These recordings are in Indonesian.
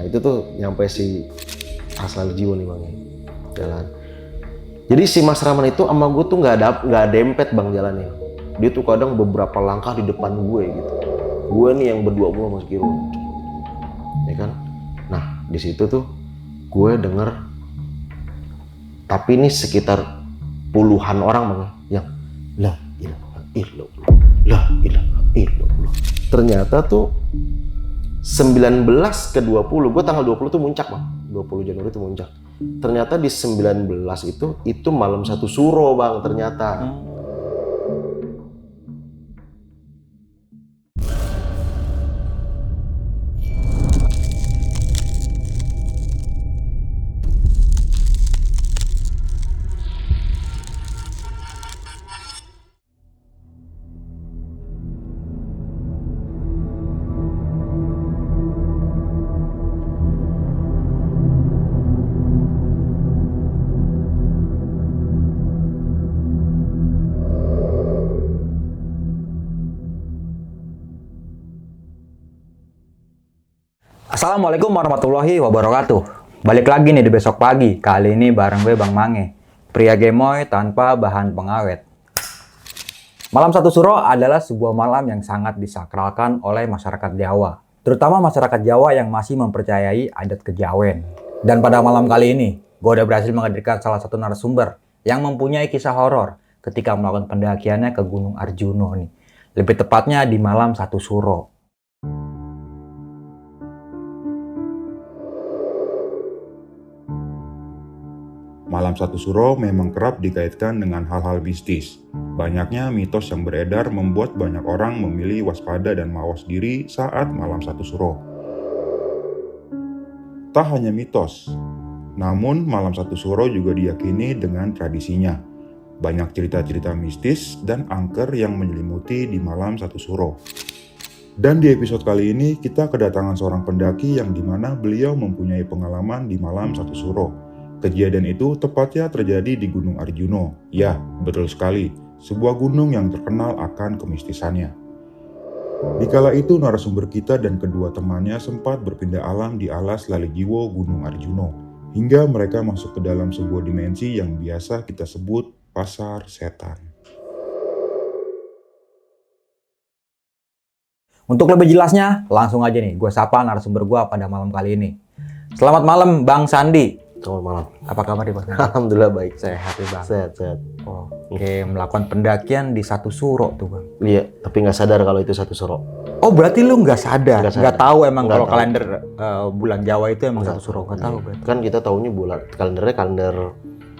itu tuh nyampe si asal jiwa nih bang, jalan. Jadi si Mas Rahman itu sama gue tuh nggak dempet bang jalannya. Dia tuh kadang beberapa langkah di depan gue gitu. Gue nih yang berdua mulu sama Kiro, ya kan. Nah di situ tuh gue denger, tapi ini sekitar puluhan orang bang yang la ilaha illallah, la ilaha illallah. Ternyata tuh 19 ke 20, gue tanggal 20 tuh muncak bang, 20 Januari tuh muncak. Ternyata di 19 itu malam satu suro bang ternyata. Assalamualaikum warahmatullahi wabarakatuh. Balik lagi nih di besok pagi. Kali ini bareng gue Bang Mange, pria gemoy tanpa bahan pengawet. Malam Satu Suro adalah sebuah malam yang sangat disakralkan oleh masyarakat Jawa, terutama masyarakat Jawa yang masih mempercayai adat kejawen. Dan pada malam kali ini, gue udah berhasil menghadirkan salah satu narasumber yang mempunyai kisah horor ketika melakukan pendakiannya ke Gunung Arjuno nih. Lebih tepatnya di malam Satu Suro. Malam Satu Suro memang kerap dikaitkan dengan hal-hal mistis. Banyaknya mitos yang beredar membuat banyak orang memilih waspada dan mawas diri saat Malam Satu Suro. Tak hanya mitos, namun Malam Satu Suro juga diyakini dengan tradisinya. Banyak cerita-cerita mistis dan angker yang menyelimuti di Malam Satu Suro. Dan di episode kali ini kita kedatangan seorang pendaki yang dimana beliau mempunyai pengalaman di Malam Satu Suro. Kejadian itu tepatnya terjadi di Gunung Arjuno. Ya, betul sekali, sebuah gunung yang terkenal akan kemistisannya. Dikala itu narasumber kita dan kedua temannya sempat berpindah alam di alas Lalijiwo Gunung Arjuno, hingga mereka masuk ke dalam sebuah dimensi yang biasa kita sebut pasar setan. Untuk lebih jelasnya, langsung aja nih gue sapa narasumber gue pada malam kali ini. Selamat malam Bang Sandi. Selamat malam. Apa kabar nih Bang? Alhamdulillah baik. Sehat ya Bang. Sehat. Oke, melakukan pendakian di Satu Suro tuh Bang. Iya, tapi nggak sadar kalau itu Satu Suro. Oh berarti lu nggak sadar, nggak tahu emang Nggak kalau tahu. kalender bulan Jawa itu emang Satu Suro, nggak tahu berarti. Kan kita taunya bulan kalendernya kalender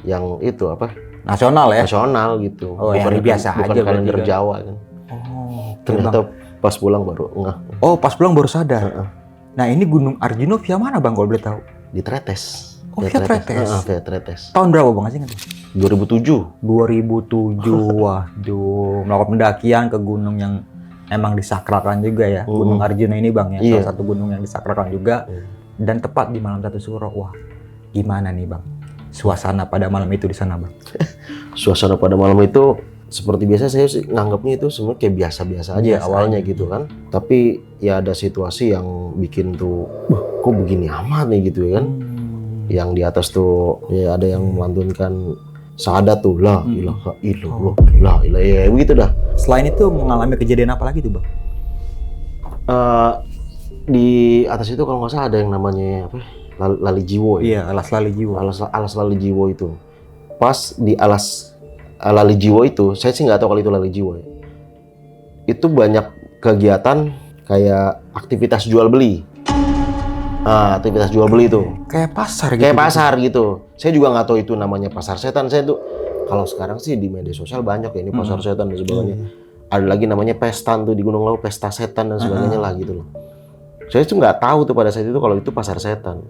yang itu apa? Nasional ya? Nasional gitu. Oh, yang biasa bukan aja kalender berarti kan? Jawa kan. Oh, oke, Ternyata Bang. pas pulang baru enggak. Oh pas pulang baru sadar. Nah ini Gunung Arjuno via mana Bang kalau boleh tahu? Di Tretes. Oh via Tretes. Via Tretes. Tahun berapa Bang sih? 2007. 2007, waduh, melakukan pendakian ke gunung yang emang disakralkan juga ya, Gunung Arjuno ini Bang ya, Iya. salah satu gunung yang disakralkan juga, dan tepat di malam Satu Suro. Wah, gimana nih Bang, suasana pada malam itu di sana Bang? Suasana pada malam itu seperti biasa, saya sih nganggapnya itu semua kayak biasa-biasa aja Biasa awalnya aja. gitu kan. Tapi ya ada situasi yang bikin tuh, kok begini amat nih gitu ya kan. Yang di atas tuh ya ada yang melantunkan syahadat tuh, la ilaha illallah, la ilaha, ya begitu dah. Selain itu mengalami kejadian apa lagi tuh Bang? Di atas itu kalau nggak salah ada yang namanya apa? Lalijiwo ya. Iya, alas Lalijiwo. Alas Lalijiwo itu. Pas di alas Lalijiwo itu, saya sih nggak tahu kalau itu Lalijiwo ya. Itu banyak kegiatan kayak aktivitas jual beli. Aktivitas jual beli itu. Kayak pasar gitu. Kayak pasar gitu. Saya juga nggak tahu itu namanya pasar setan. Saya tuh kalau sekarang sih di media sosial banyak ya ini pasar setan dan sebagainya. Ada lagi namanya pestan tuh di Gunung Lawu, pesta setan dan sebagainya lah gitu loh. Saya tuh nggak tahu tuh pada saat itu kalau itu pasar setan.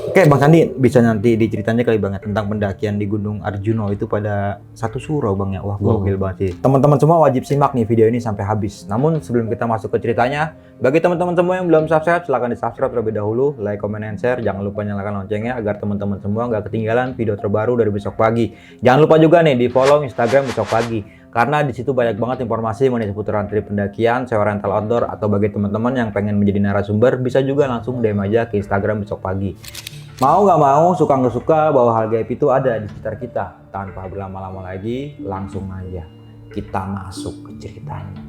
Oke Bang Sandi, bisa nanti diceritain kali Bang ya tentang pendakian di Gunung Arjuno itu pada Satu Suro Bang ya. Wah gokil banget sih. Teman-teman semua wajib simak nih video ini sampai habis. Namun sebelum kita masuk ke ceritanya, bagi teman-teman semua yang belum subscribe, silahkan di subscribe terlebih dahulu, like, comment, and share. Jangan lupa nyalakan loncengnya agar teman-teman semua nggak ketinggalan video terbaru dari besok pagi. Jangan lupa juga nih di follow Instagram besok pagi. Karena di situ banyak banget informasi mengenai seputaran trip pendakian, sewa rental outdoor, atau bagi teman-teman yang pengen menjadi narasumber, bisa juga langsung DM aja ke Instagram Besok Pagi. Mau nggak mau, suka nggak suka, bahwa hal gaib itu ada di sekitar kita. Tanpa berlama-lama lagi, langsung aja kita masuk ke ceritanya.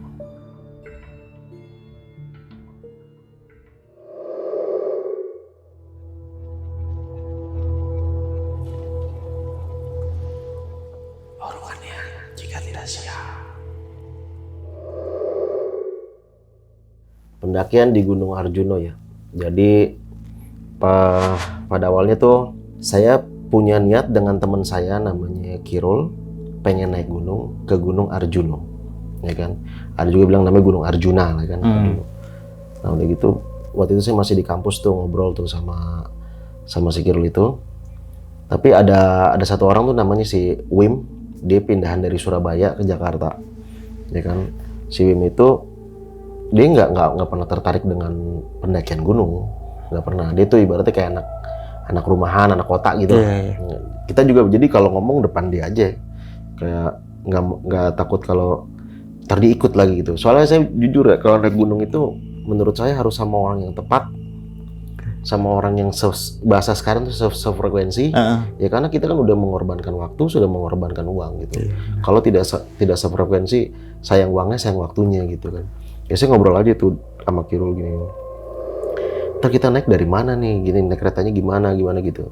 Oruannya jika tidak siap. Pendakian di Gunung Arjuno ya. Jadi pada awalnya tuh saya punya niat dengan teman saya namanya Kirul, pengen naik gunung ke Gunung Arjuno, ya kan. Ada juga bilang namanya Gunung Arjuna, ya kan. Nah udah gitu, waktu itu saya masih di kampus tuh ngobrol tuh sama si Kirul itu. Tapi ada satu orang tuh namanya si Wim, dia pindahan dari Surabaya ke Jakarta, ya kan. Si Wim itu dia nggak pernah tertarik dengan pendakian gunung, nggak pernah. Dia tuh ibaratnya kayak anak rumahan, anak kota gitu. Kita juga jadi kalau ngomong depan dia aja, kayak nggak takut kalau ntar diikut lagi gitu. Soalnya saya jujur ya, kalau naik gunung itu menurut saya harus sama orang yang tepat, sama orang yang bahasa sekarang tuh sefrekuensi. Ya karena kita kan udah mengorbankan waktu, sudah mengorbankan uang gitu. Kalau tidak sefrekuensi, sayang uangnya, sayang waktunya gitu kan. Ya saya ngobrol aja tuh sama Kirul gini, ntar kita naik dari mana nih, gini naik keretanya gimana gitu.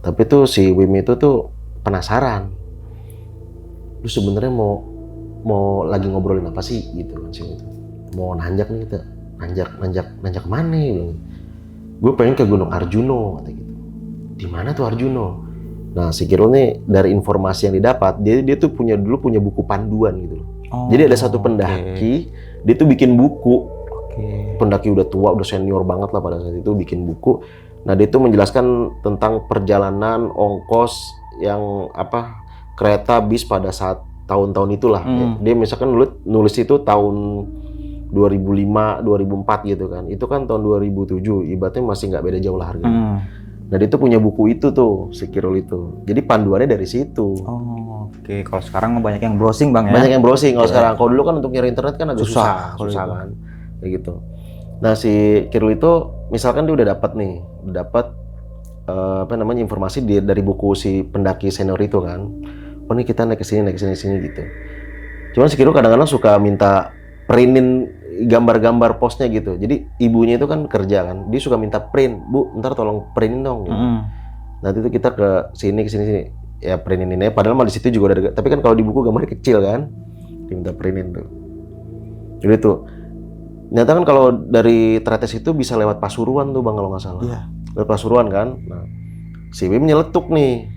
Tapi tuh si Wim itu tuh penasaran, lu sebenarnya mau lagi ngobrolin apa sih gitu kan. Si itu mau nanjak nih, kita nanjak kemana nih. Gue pengen ke Gunung Arjuno kata gitu. Di mana tuh Arjuno? Nah si Kirul nih dari informasi yang didapat, dia tuh dulu punya buku panduan gitu loh. Jadi ada satu pendaki, dia tuh bikin buku. Pendaki udah tua, udah senior banget lah pada saat itu, bikin buku. Nah dia tuh menjelaskan tentang perjalanan ongkos yang kereta bis pada saat tahun-tahun itulah. Dia misalkan nulis itu tahun 2005, 2004 gitu kan. Itu kan tahun 2007, ibaratnya masih nggak beda jauh lah harganya. Nah dia tuh punya buku itu tuh, si Kirul itu. Jadi panduannya dari situ. Oke, kalau sekarang banyak yang browsing Bang ya? Banyak yang browsing kalau sekarang. Kalau dulu kan untuk nyari internet kan agak susah kan. Kayak gitu. Nah si Kirul itu misalkan dia udah dapat informasi dari buku si pendaki senior itu kan. Oh nih kita naik ke sini gitu. Cuman si Kirul kadang-kadang suka minta printin gambar-gambar postnya gitu. Jadi ibunya itu kan kerja kan, dia suka minta print, Bu, ntar tolong printin dong. Gitu. Nanti itu kita ke sini, ya printin ini. Padahal mah di situ juga ada. Tapi kan kalau di buku gambarnya kecil kan, diminta printin tuh. Jadi tuh, ternyata kan kalau dari Tretes itu bisa lewat Pasuruan tuh Bang kalau nggak salah. Lewat Pasuruan kan. Nah, si Wim nyeletuk nih.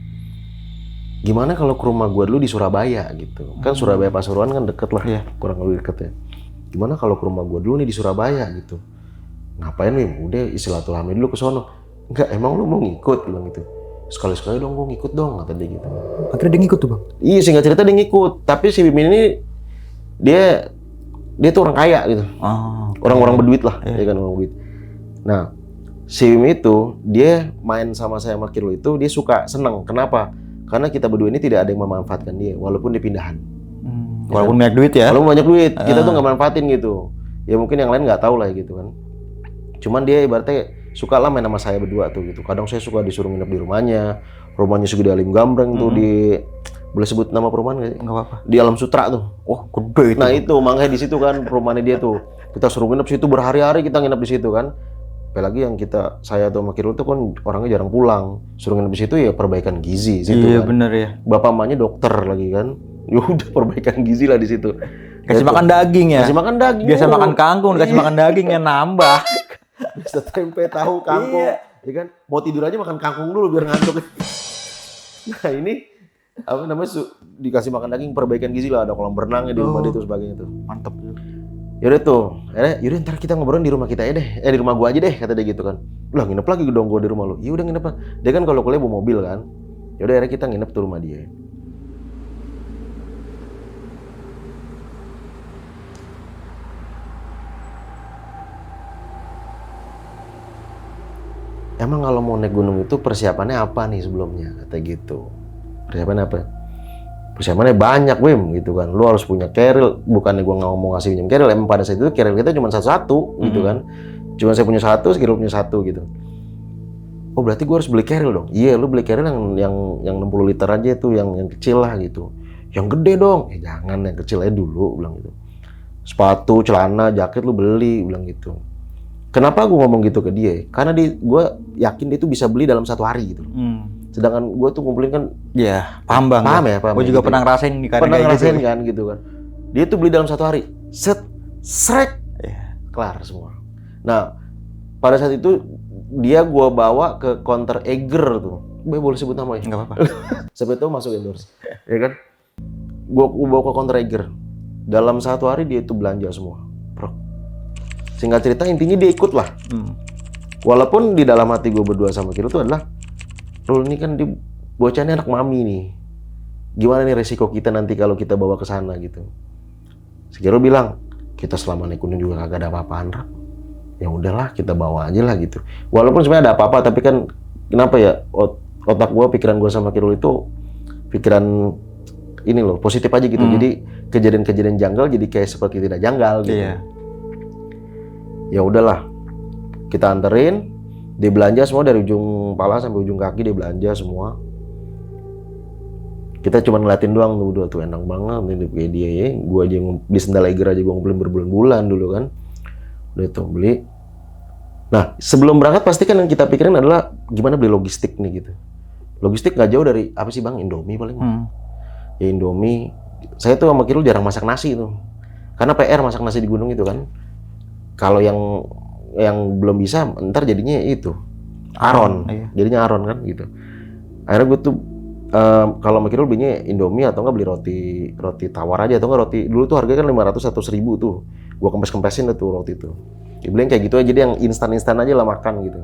Gimana kalau ke rumah gua dulu di Surabaya gitu. Kan Surabaya Pasuruan kan deket lah, kurang lebih deket ya. Gimana kalau ke rumah gue dulu nih di Surabaya gitu. Ngapain Wim? Udah silaturahmi dulu ke sono. Enggak, emang lu mau ngikut? Bilang gitu. Sekali-sekali dong gue ngikut dong, kata dia gitu. Akhirnya dia ngikut tuh Bang? Iya, singkat cerita dia ngikut. Tapi si Wim ini dia tuh orang kaya gitu. Orang-orang berduit lah, ya kan, orang berduit. Nah, si Wim itu dia main sama saya sama Kirul itu dia seneng. Kenapa? Karena kita berdua ini tidak ada yang memanfaatkan dia, walaupun dia pindahan. Walaupun banyak duit ya? Walaupun banyak duit, kita tuh nggak manfaatin gitu. Ya mungkin yang lain nggak tahu lah gitu kan. Cuman dia ibaratnya suka lah main sama saya berdua tuh gitu. Kadang saya suka disuruh nginep di rumahnya segede Alim Gambreng tuh di, boleh sebut nama perumahan nggak sih? Nggak apa-apa. Di Alam Sutra tuh. Oh gede itu. Nah itu makanya di situ kan perumahannya dia tuh. Kita suruh nginep situ berhari-hari, kita nginep di situ kan. Apalagi yang saya atau Makirul tuh kan orangnya jarang pulang. Suruh nginep di situ ya perbaikan gizi situ kan. Iya bener ya. Bapak mamanya dokter lagi kan. Ya udah perbaikan gizi lah di situ. Kasih makan daging ya. Kasih makan daging. Biasa makan kangkung, dikasih makan dagingnya nambah. Biasa tempe, tahu, kangkung. Ya kan? Mau tidur aja makan kangkung dulu biar ngantuk. Nah, ini dikasih makan daging, perbaikan gizi lah, ada kolam berenangnya di rumah dia tuh sebagainya tuh. Mantep. Yaudah tuh. Yaudah ntar kita ngobrolin di rumah kita aja deh. Di rumah gua aja deh, kata dia gitu kan. Lah nginep lagi dong gua di rumah lu. Ya udah nginep lah. Dia kan kalau kuliah bawa mobil kan. Yaudah akhirnya kita nginep tuh rumah dia. Emang kalau mau naik gunung itu persiapannya apa nih sebelumnya? Kata gitu. Persiapan apa? persiapannya banyak Wim gitu kan, lu harus punya keril, bukannya gua nggak mau ngasih pinjam keril, emang pada saat itu keril kita cuma satu-satu gitu kan, cuma saya punya satu, keril punya satu gitu. Oh berarti gua harus beli keril dong. Iya, lu beli keril yang 60 liter aja tuh, yang kecil lah gitu. Yang gede dong, jangan, yang kecil aja dulu, bilang gitu. Sepatu, celana, jaket lu beli, bilang gitu. Kenapa gue ngomong gitu ke dia? Karena gue yakin dia tuh bisa beli dalam 1 hari gitu. Sedangkan gue tuh ngumpulin kan, Iya, paham Bang. paham ya, Gue juga gitu. pernah ngerasain nih kadang Pernah kayak ngerasain gitu. kan gitu kan. Dia tuh beli dalam 1 hari, srek, Iya. kelar semua. Nah, pada saat itu dia gue bawa ke counter Eger tuh. Gue boleh sebut namanya? Enggak apa-apa. Sampai itu masuk endorse, ya kan? Gue bawa ke counter Eger. Dalam 1 hari dia itu belanja semua, bro. Singkat cerita intinya dia ikut lah. Walaupun di dalam hati gue berdua sama Kiro itu adalah, Rul ini kan bocahnya anak mami nih. Gimana nih resiko kita nanti kalau kita bawa ke sana gitu. Si Kiro bilang, kita selama naik gunung juga kagak ada apa-apaan, Rak. Ya udahlah kita bawa aja lah gitu. Walaupun sebenarnya ada apa-apa, tapi kan kenapa ya otak gue, pikiran gue sama Kiro itu pikiran ini loh, positif aja gitu. Jadi kejadian-kejadian janggal jadi kayak seperti tidak janggal gitu. Iya. Ya udahlah, kita anterin, dia belanja semua dari ujung pala sampai ujung kaki, dia belanja semua. Kita cuma ngeliatin doang tuh enak banget nih kayak dia ya. Gua aja di sendal Eiger aja gua ngumpulin berbulan-bulan dulu kan. Udah tuh beli. Nah, sebelum berangkat pasti kan yang kita pikirin adalah gimana beli logistik nih gitu. Logistik nggak jauh dari apa sih Bang? Indomie paling. Ya Indomie. Saya tuh sama Kirul jarang masak nasi tuh. Karena PR masak nasi di gunung itu kan. Kalau yang belum bisa, ntar jadinya itu aron, iya. jadinya aron kan gitu. Akhirnya gue tuh kalau sama Kirul belinya Indomie atau nggak beli roti tawar aja, atau nggak roti dulu tuh harganya kan 500 atau 1000 tuh. Gue kempes-kempesin tuh roti tuh. Dibeliin kayak gitu aja, jadi yang instan-instan aja lah makan gitu.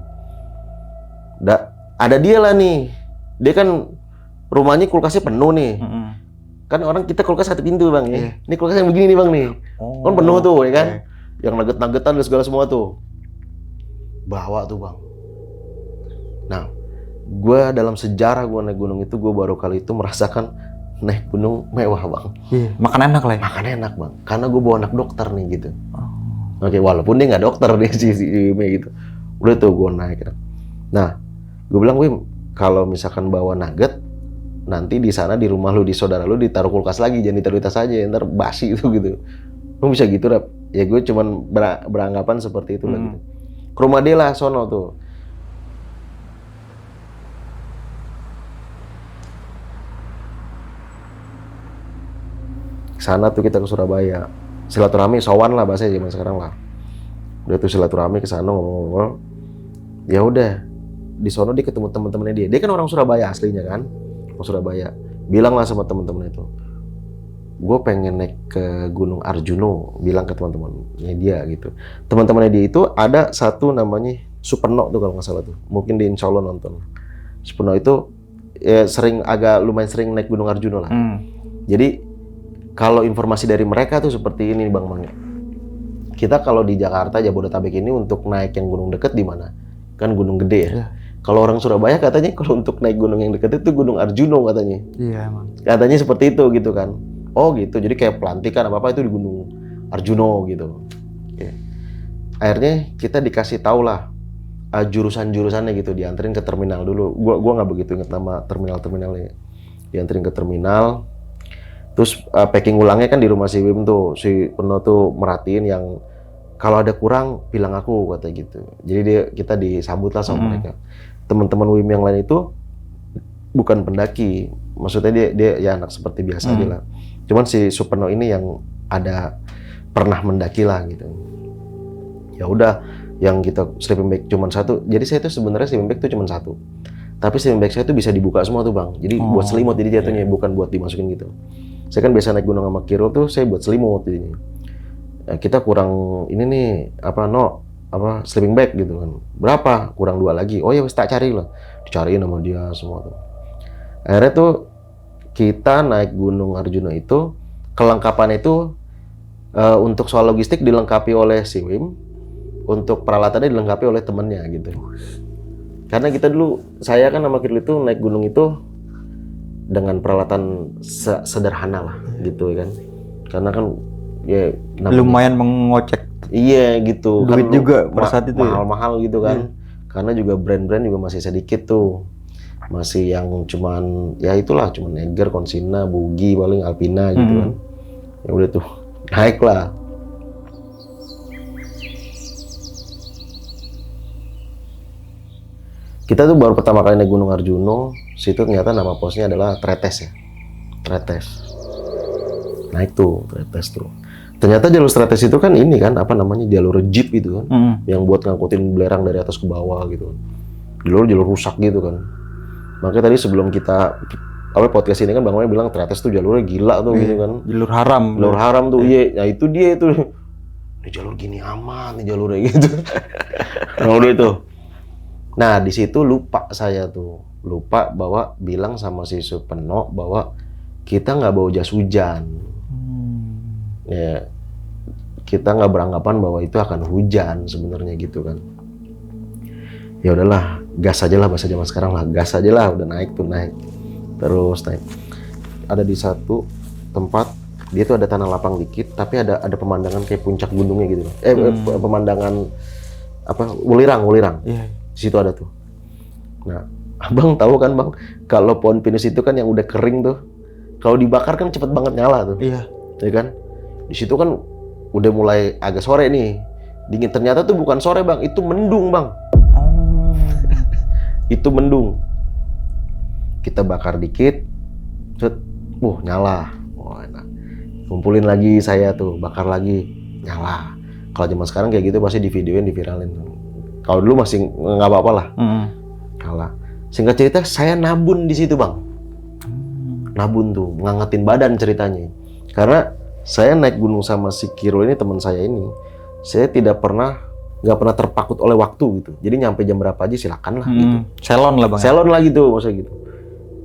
Ada dia lah nih, dia kan rumahnya kulkasnya penuh nih. Kan orang kita kulkas 1 pintu Bang ya. Ini kulkas yang begini nih Bang nih. Kan penuh tuh ya kan. Yang nugget-nuggetan dan segala semua tuh. Bawa tuh Bang. Nah, gue dalam sejarah gue naik gunung itu, gue baru kali itu merasakan naik gunung mewah Bang. Iya, makan enak lah ya? Makan enak Bang, karena gue bawa anak dokter nih gitu. Oke, walaupun dia nggak dokter dia si Wim gitu. Udah tuh gue naik. Nah, gue bilang Wim, kalau misalkan bawa nugget, nanti di sana di rumah lu, di saudara lu ditaruh kulkas lagi, jangan ditaruh di tas aja, ntar basi itu gitu. Lu bisa gitu Rap? Ya gue cuman beranggapan seperti itu lah gitu. Ke rumah dia lah sono tuh. Sana tuh kita ke Surabaya. Silaturahmi sowan lah bahasa zaman sekarang lah. Udah tuh silaturahmi ke sana ngomong-ngomong. Ya udah. Di sono dia ketemu teman-temannya dia. Dia kan orang Surabaya aslinya kan. Orang Surabaya. Bilang lah sama teman-teman itu. Gue pengen naik ke Gunung Arjuno, bilang ke teman-temannya dia gitu. Teman-temannya dia itu ada satu namanya Superno tuh kalau nggak salah tuh. Mungkin di Insya Allah nonton. Superno itu ya lumayan sering naik Gunung Arjuno lah. Jadi kalau informasi dari mereka tuh seperti ini Bang Mange. Kita kalau di Jakarta, Jabodetabek ini untuk naik yang gunung deket di mana? Kan gunung gede ya. Kalau orang Surabaya katanya kalau untuk naik gunung yang deket itu Gunung Arjuno katanya. Iya emang. Katanya seperti itu gitu kan. Oh gitu, jadi kayak pelantikan apa itu di Gunung Arjuno gitu. Oke. Akhirnya kita dikasih tahu lah jurusan-jurusannya gitu, dianterin ke terminal dulu. Gua nggak begitu ingat nama terminalnya. Dianterin ke terminal. Terus packing ulangnya kan di rumah si Wim tuh, si Peno tuh merhatiin yang kalau ada kurang bilang aku kata gitu. Jadi kita disambut lah sama mereka. Teman-teman Wim yang lain itu bukan pendaki, maksudnya dia ya anak seperti biasa aja lah. Cuman si Superno ini yang ada pernah mendaki lah gitu. Ya udah, yang kita sleeping bag cuma 1. Jadi saya tuh sebenarnya sleeping bag tuh cuma 1. Tapi sleeping bag saya tuh bisa dibuka semua tuh Bang. Jadi buat selimut jadi jatuhnya, bukan buat dimasukin gitu. Saya kan biasa naik gunung sama Kiro tuh saya buat selimut jadinya. Kita kurang ini nih sleeping bag gitu kan. Berapa? Kurang 2 lagi. Oh ya wis tak cari lah. Dicariin sama dia semua tuh. Akhirnya tuh kita naik Gunung Arjuno itu kelengkapan itu untuk soal logistik dilengkapi oleh si Wim, untuk peralatannya dilengkapi oleh temennya gitu. Karena kita dulu, saya kan sama Kiril itu naik gunung itu dengan peralatan sederhana lah gitu kan, karena kan ya namanya- Lumayan mengocek iya gitu duit lu juga pada saat itu ya? mahal-mahal gitu kan, karena juga brand-brand juga masih sedikit tuh, masih yang cuman ya itulah cuman Eiger, Consina, Bugi, paling Alpina gitu kan, ya udah tuh naik lah. Kita tuh baru pertama kali naik Gunung Arjuno, situ ternyata nama posnya adalah Tretes ya. Tretes. Naik tuh, Tretes tuh. Ternyata jalur Tretes itu kan ini kan, apa namanya, jalur jeep gitu kan. Yang buat ngangkutin belerang dari atas ke bawah gitu. Jalur rusak gitu kan. Makanya tadi sebelum kita podcast ini kan Bang Maya bilang Tretes tuh jalurnya gila tuh gitu kan. Jalur haram. Jalur haram tuh, iya. Nah itu dia itu. Ini jalur gini aman nih jalurnya gitu. Nah udah itu. Nah di situ lupa saya tuh, lupa bahwa bilang sama si Supeno bahwa kita nggak bawa jas hujan. Ya kita nggak beranggapan bahwa itu akan hujan sebenarnya gitu kan. Ya udahlah, gas aja lah bahasa zaman sekarang lah, gas aja lah, udah naik tuh naik, terus naik. Ada di satu tempat dia tuh ada tanah lapang dikit, tapi ada pemandangan kayak puncak gunungnya gitu. Pemandangan apa? Wulirang. Iya. Di situ ada tuh. Nah, abang tahu kan bang, kalau pohon pinus itu kan yang udah kering tuh, kalau dibakar kan cepet banget nyala tuh. Iya. Ya kan? Di situ kan udah mulai agak sore nih, dingin. Ternyata tuh bukan sore bang, itu mendung bang. Itu mendung. Kita bakar dikit, set, nyala. Wah enak. Kumpulin lagi saya tuh, bakar lagi, nyala. Kalau zaman sekarang kayak gitu pasti di videoin, diviralin. Kalau dulu masih nggak apa-apa lah. Kalah. Singkat cerita, saya nabun di situ bang. Nabun tuh, ngangetin badan ceritanya. Karena saya naik gunung sama si Kiro ini, teman saya ini, saya nggak pernah terpakut oleh waktu gitu. Jadi nyampe jam berapa aja silakan lah gitu. Selon lah bang. Selon lah gitu, maksudnya gitu.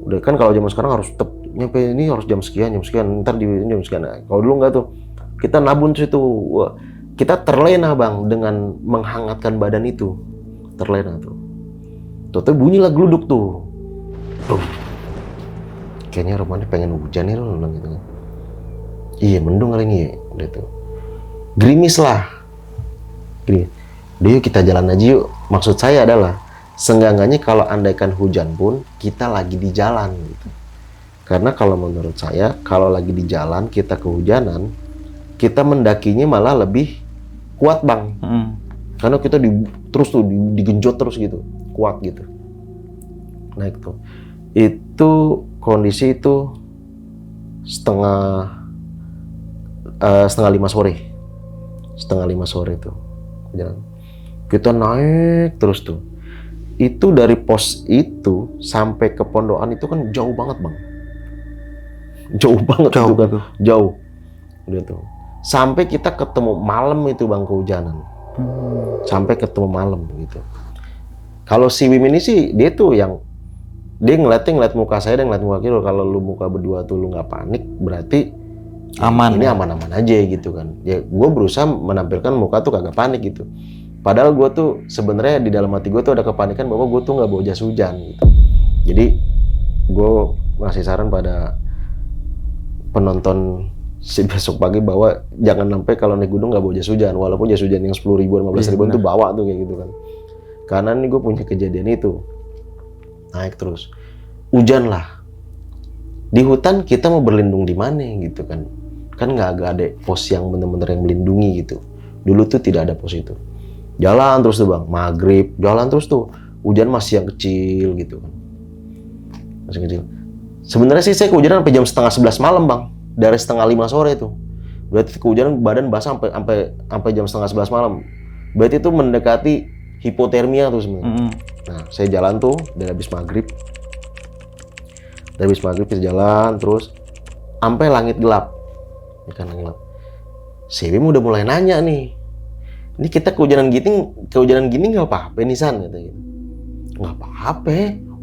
Udah kan kalau zaman sekarang harus tetap nyampe ini harus jam sekian, ntar di jam sekian. Nah, kalau dulu nggak tuh, kita nabun situ. Wah, kita terlena bang dengan menghangatkan badan itu, terlena tuh. Tuh bunyi lah geluduk tuh. Kayaknya rumahnya pengen hujan nih loh gitu kan. Iya mendung kali ini, udah tuh. Gerimis lah. Gini, yuk kita jalan aja yuk. Maksud saya adalah seenggaknya kalau andaikan hujan pun kita lagi di jalan gitu. Karena kalau menurut saya kalau lagi di jalan kita kehujanan, kita mendakinya malah lebih kuat bang, karena kita terus tuh digenjot terus gitu, kuat gitu, naik tuh. Itu kondisi itu setengah 5 sore, tuh jalan. Kita naik terus tuh. Itu dari pos itu sampai ke pondokan itu kan jauh banget bang, jauh banget itu kan, jauh. Udah tuh. Sampai kita ketemu malam itu bang kehujanan, sampai ketemu malam gitu. Kalau si Wim ini sih dia tuh yang dia ngeliat muka saya dan ngeliat muka Kiro. Kalau lu muka berdua tuh lu nggak panik, berarti aman. Ini aman-aman aja gitu kan. Ya gue berusaha menampilkan muka tuh kagak panik gitu. Padahal gue tuh sebenarnya di dalam hati gue tuh ada kepanikan bahwa gue tuh nggak bawa jas hujan gitu. Jadi gue ngasih saran pada penonton si besok pagi bahwa jangan sampai kalau naik gunung nggak bawa jas hujan, walaupun jas hujan yang 10.000, 15.000 itu bawa tuh kayak gitu kan. Karena nih gue punya kejadian itu, naik terus, hujan lah. Di hutan kita mau berlindung di mana gitu kan? Kan nggak ada pos yang bener-bener yang melindungi gitu. Dulu tuh tidak ada pos itu. Jalan terus tuh bang, maghrib, jalan terus tuh. Hujan masih yang kecil gitu kan, masih kecil. Sebenarnya sih saya kehujanan sampai jam setengah 11 malam bang. Dari setengah 5 sore tuh, berarti kehujanan badan basah sampai jam setengah 11 malam. Berarti itu mendekati hipotermia tuh sebenarnya. Nah, saya jalan tuh dari habis maghrib. Kita jalan terus sampai langit gelap. Ya kan gelap. Si Wim udah mulai nanya nih. Ini kita kehujanan gini nggak apa-apa nih San katanya. Nggak apa-apa.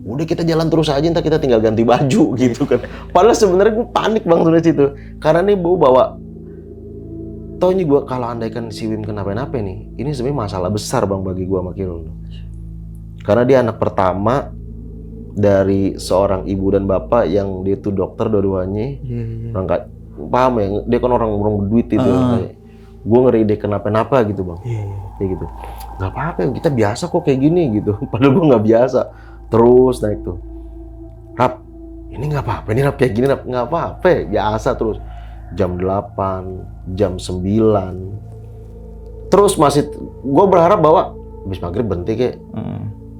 Udah kita jalan terus aja, ntar kita tinggal ganti baju gitu kan. Padahal sebenarnya gue panik bang dari situ. Karena nih bawa tau ini gue kalau andaikan si Wim kenapa-napa nih, ini sebenarnya masalah besar bang bagi gue sama Kiro. Karena dia anak pertama dari seorang ibu dan bapak yang dia tuh dokter dua-duanya. Orang paham ya, dia kan orang berduit itu. Gue ngeri dia kenapa-napa gitu bang. Kayak gitu. Gak apa-apa, kita biasa kok kayak gini gitu. Padahal gue nggak biasa. Terus naik tuh. Rap, ini nggak apa-apa, ini Rap kayak gini Rap, nggak apa-apa, biasa terus. Jam 8, jam 9. Terus masih, gue berharap bahwa habis maghrib berhenti kek.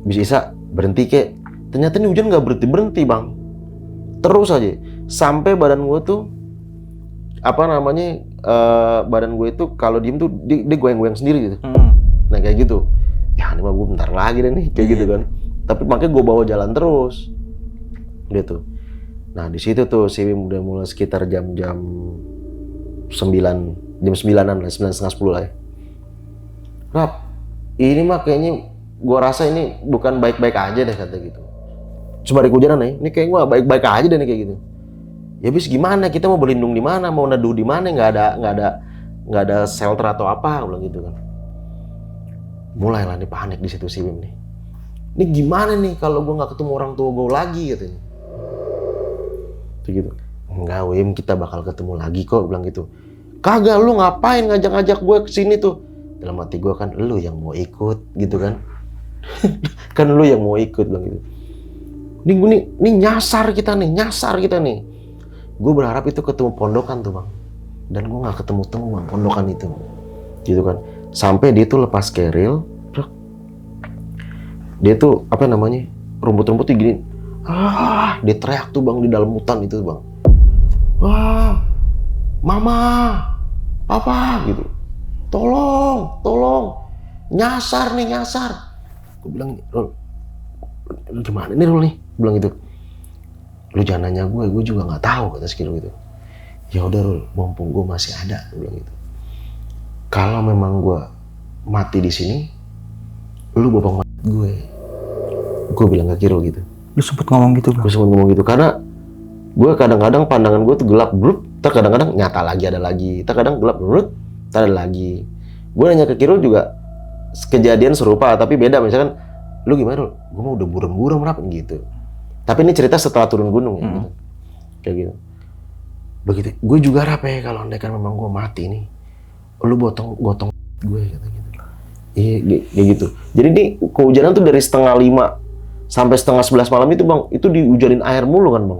Habis isya berhenti kek. Ternyata ini hujan nggak berhenti-berhenti bang. Terus aja. Sampai badan gue tuh, badan gue itu kalau diem tuh dia goyang-goyang sendiri gitu. Nah kayak gitu. Ya ini mah gue bentar lagi deh nih kayak gitu kan. Tapi makanya gue bawa jalan terus. Gitu. Nah di situ tuh si Wim udah mulai sekitar jam 9-an lah, 9:30 lah ya. Rap, ini mah kayaknya gue rasa ini bukan baik-baik aja deh kata gitu. Coba di kehujanan nih, ini kayak gue baik-baik aja deh nih kayak gitu. Ya bis gimana, kita mau berlindung di mana, mau neduh di mana, nggak ada shelter atau apa, bilang gitu kan. Mulailah nih panik di situ si Wim nih. Ini gimana nih kalau gue nggak ketemu orang tua gue lagi katanya. Tuh gitu. Enggak Wim, kita bakal ketemu lagi kok, bilang gitu. Kagak, lu ngapain ngajak-ngajak gue kesini tuh? Dalam hati gue kan, lu yang mau ikut gitu kan. Kan lu yang mau ikut, bilang gitu. Ini nyasar kita nih. Gue berharap itu ketemu pondokan tuh bang. Dan gue gak ketemu bang, pondokan itu. Gitu kan. Sampai dia tuh lepas keril. Dia tuh, rumput-rumput tuh gini. Dia teriak tuh bang di dalam hutan itu bang. Wah, mama, papa gitu. Tolong. Nyasar. Gue bilang, Rul, gimana nih Rul nih? Bilang gitu. Lu jangan nanya gue juga nggak tahu kata Skilo gitu. Ya udah Rul, mumpung gue masih ada, gue bilang gitu. Kalau memang gue mati di sini, lu bawa mayat gue. Gue bilang ke Kiro gitu. Lu sempet ngomong gitu bang? Gue sempet ngomong gitu karena gue kadang-kadang pandangan gue tuh gelap grup, terkadang-kadang nyata lagi ada lagi, terkadang gelap grup, ada lagi. Gue nanya ke Kiro juga kejadian serupa tapi beda, misalkan lu gimana Rul? Gue mau udah buram-buram Rap gitu. Tapi ini cerita setelah turun gunung ya, gitu. Kayak gitu. Begitu. Gue juga Rap ya kalau andaikan memang gue mati nih, lu gotong gue kata gitu. Iya, kayak gitu. Jadi ini kehujanan tuh dari 10:30 sampai 10:30 malam itu bang, itu dihujanin air mulu kan bang.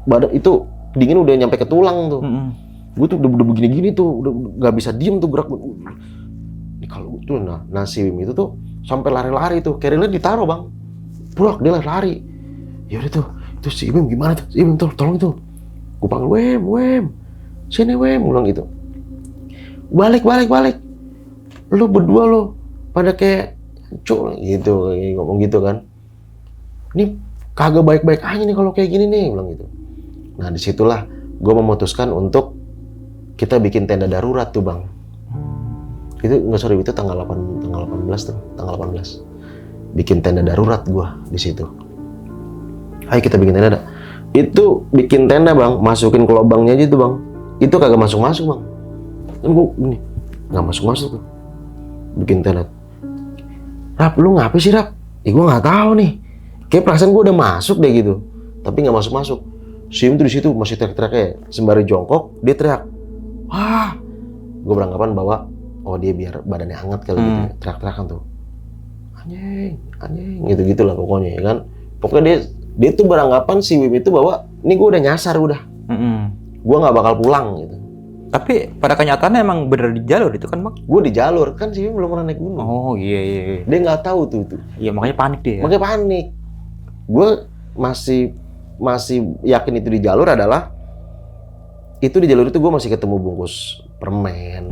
Badan itu dingin udah nyampe ke tulang tuh. Gue tuh udah begini-gini tuh, udah nggak bisa diem tuh gerak. Ini kalau tuh nah si Wim itu tuh sampai lari-lari tuh, kerilnya ditaruh bang. Pulang dia lari. Ya udah tuh si Wim gimana tuh? Si Wim tolong itu. Gue panggil Wim. Sini Wim, ulang gitu. Balik. Lu berdua lu pada kayak cuk gitu, kayak ngomong gitu kan. Ini kagak baik-baik aja nih kalau kayak gini nih, bilang gitu. Nah disitulah gue memutuskan untuk kita bikin tenda darurat tuh bang. Itu itu tanggal 18 tuh, tanggal 18. Bikin tenda darurat gue di situ. Ayo kita bikin tenda. Itu bikin tenda bang, masukin ke lubangnya aja tuh bang. Itu kagak masuk bang. Kan gue gini, nggak masuk tuh. Bikin tenda. Rap, lu ngapain sih Rap? Gue nggak tahu nih. Kayak perasaan gue udah masuk deh gitu, tapi nggak masuk. Sim tuh di situ masih teriak-teriak sembari jongkok, dia teriak. Wah, gue beranggapan bahwa dia biar badannya hangat kali gitu, teriak-teriakan tuh. Anjing, gitu lah pokoknya ya kan. Pokoknya dia tuh beranggapan si Wim itu bahwa ini gue udah nyasar udah. Gue nggak bakal pulang gitu. Tapi pada kenyataannya emang bener di jalur itu kan bang? Gue di jalur kan si Wim belum pernah naik gunung. Oh iya. Dia nggak tahu tuh. Iya makanya panik dia. Makanya panik. Gue masih yakin itu di jalur adalah itu di jalur itu gue masih ketemu bungkus permen,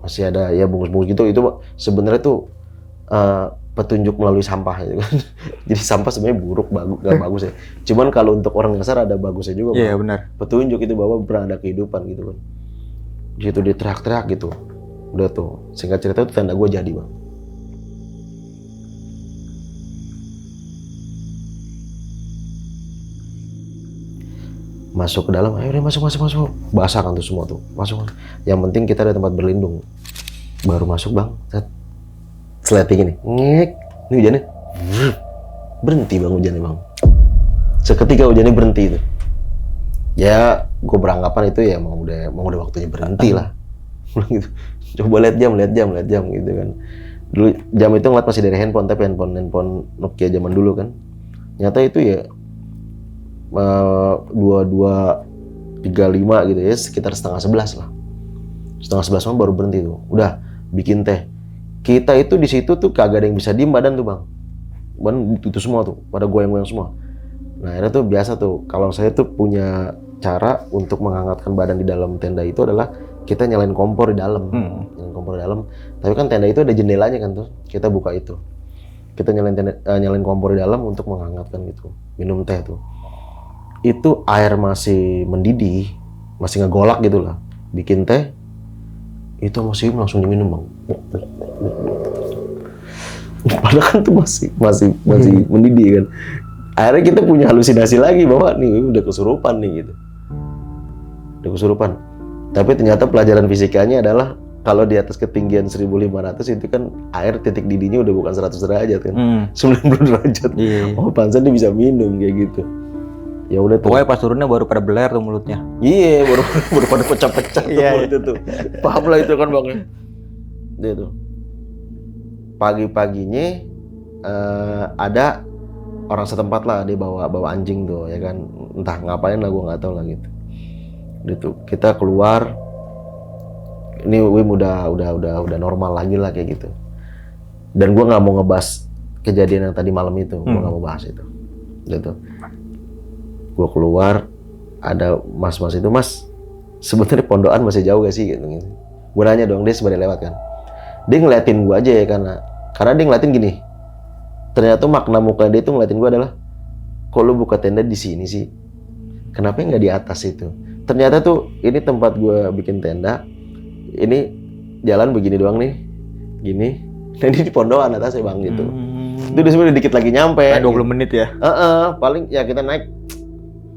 masih ada ya bungkus-bungkus gitu. Itu sebenarnya tuh petunjuk melalui sampah gitu kan. Jadi sampah sebenarnya buruk, gak bagus ya. Cuman kalau untuk orang dasar ada bagusnya juga. Iya benar. Petunjuk itu bahwa pernah ada kehidupan gitu kan. Di situ dia teriak-teriak gitu. Udah tuh, singkat cerita itu tenda gue jadi bang. Masuk ke dalam, ayo deh masuk. Basah kan tuh semua tuh, masuk. Yang penting kita ada tempat berlindung. Baru masuk bang, seleting ini, ngek, ini hujannya, berhenti bang hujannya bang. Seketika hujannya berhenti itu. Ya, gue beranggapan itu ya mau udah waktunya berhenti lah. Gitu. Coba lihat jam gitu kan. Dulu jam itu ngeliat masih dari handphone, tapi handphone Nokia zaman dulu kan. Nyata itu ya 22.35 gitu ya, sekitar setengah 11 lah. Setengah 11 baru berhenti tuh. Udah bikin teh. Kita itu di situ tuh kagak ada yang bisa diem badan tuh bang. Badan itu semua tuh, pada goyang-goyang semua. Nah akhirnya tuh biasa tuh, kalau saya tuh punya cara untuk menghangatkan badan di dalam tenda itu adalah kita nyalain kompor di dalam. Nyalain kompor di dalam. Tapi kan tenda itu ada jendelanya kan tuh, kita buka itu. Kita nyalain kompor di dalam untuk menghangatkan gitu. Minum teh tuh. Itu air masih mendidih, masih ngegolak gitu lah. Bikin teh, itu masih langsung diminum bang. Padahal kan tuh masih mendidih kan. Akhirnya kita punya halusinasi lagi bahwa nih udah kesurupan nih gitu. Udah kesurupan. Tapi ternyata pelajaran fisikanya adalah kalau di atas ketinggian 1500 itu kan air titik didihnya udah bukan 100 derajat kan. 90 derajat. Oh, pantesan dia bisa minum kayak gitu. Ya udah tuh. Pokoknya pas turunnya baru pada beler tuh mulutnya. Iya, baru pada pecah-pecah tuh mulut itu. Paham lah itu kan bang. Dia tuh. Pagi-paginya ada orang setempat lah, dia bawa anjing tuh ya kan, entah ngapain lah, gue nggak tahu lah gitu. Gitu kita keluar, ini Wim udah normal lagi lah kayak gitu. Dan gue nggak mau ngebahas kejadian yang tadi malam itu, gue nggak mau bahas itu. Gitu. Gue keluar, ada mas-mas itu, mas sebenarnya pondokan masih jauh gak sih gitu. Gue nanya dong, dia sebenarnya lewat kan. Dia ngeliatin gue aja ya, karena dia ngeliatin gini. Ternyata makna muka dia tuh ngeliatin gue adalah, kok lu buka tenda di sini sih? Kenapa nggak di atas itu? Ternyata tuh ini tempat gue bikin tenda. Ini jalan begini doang nih, gini. Nah ini di pondokan atasnya bang gitu. Itu udah sebenarnya dikit lagi nyampe. 20 menit ya? Paling ya kita naik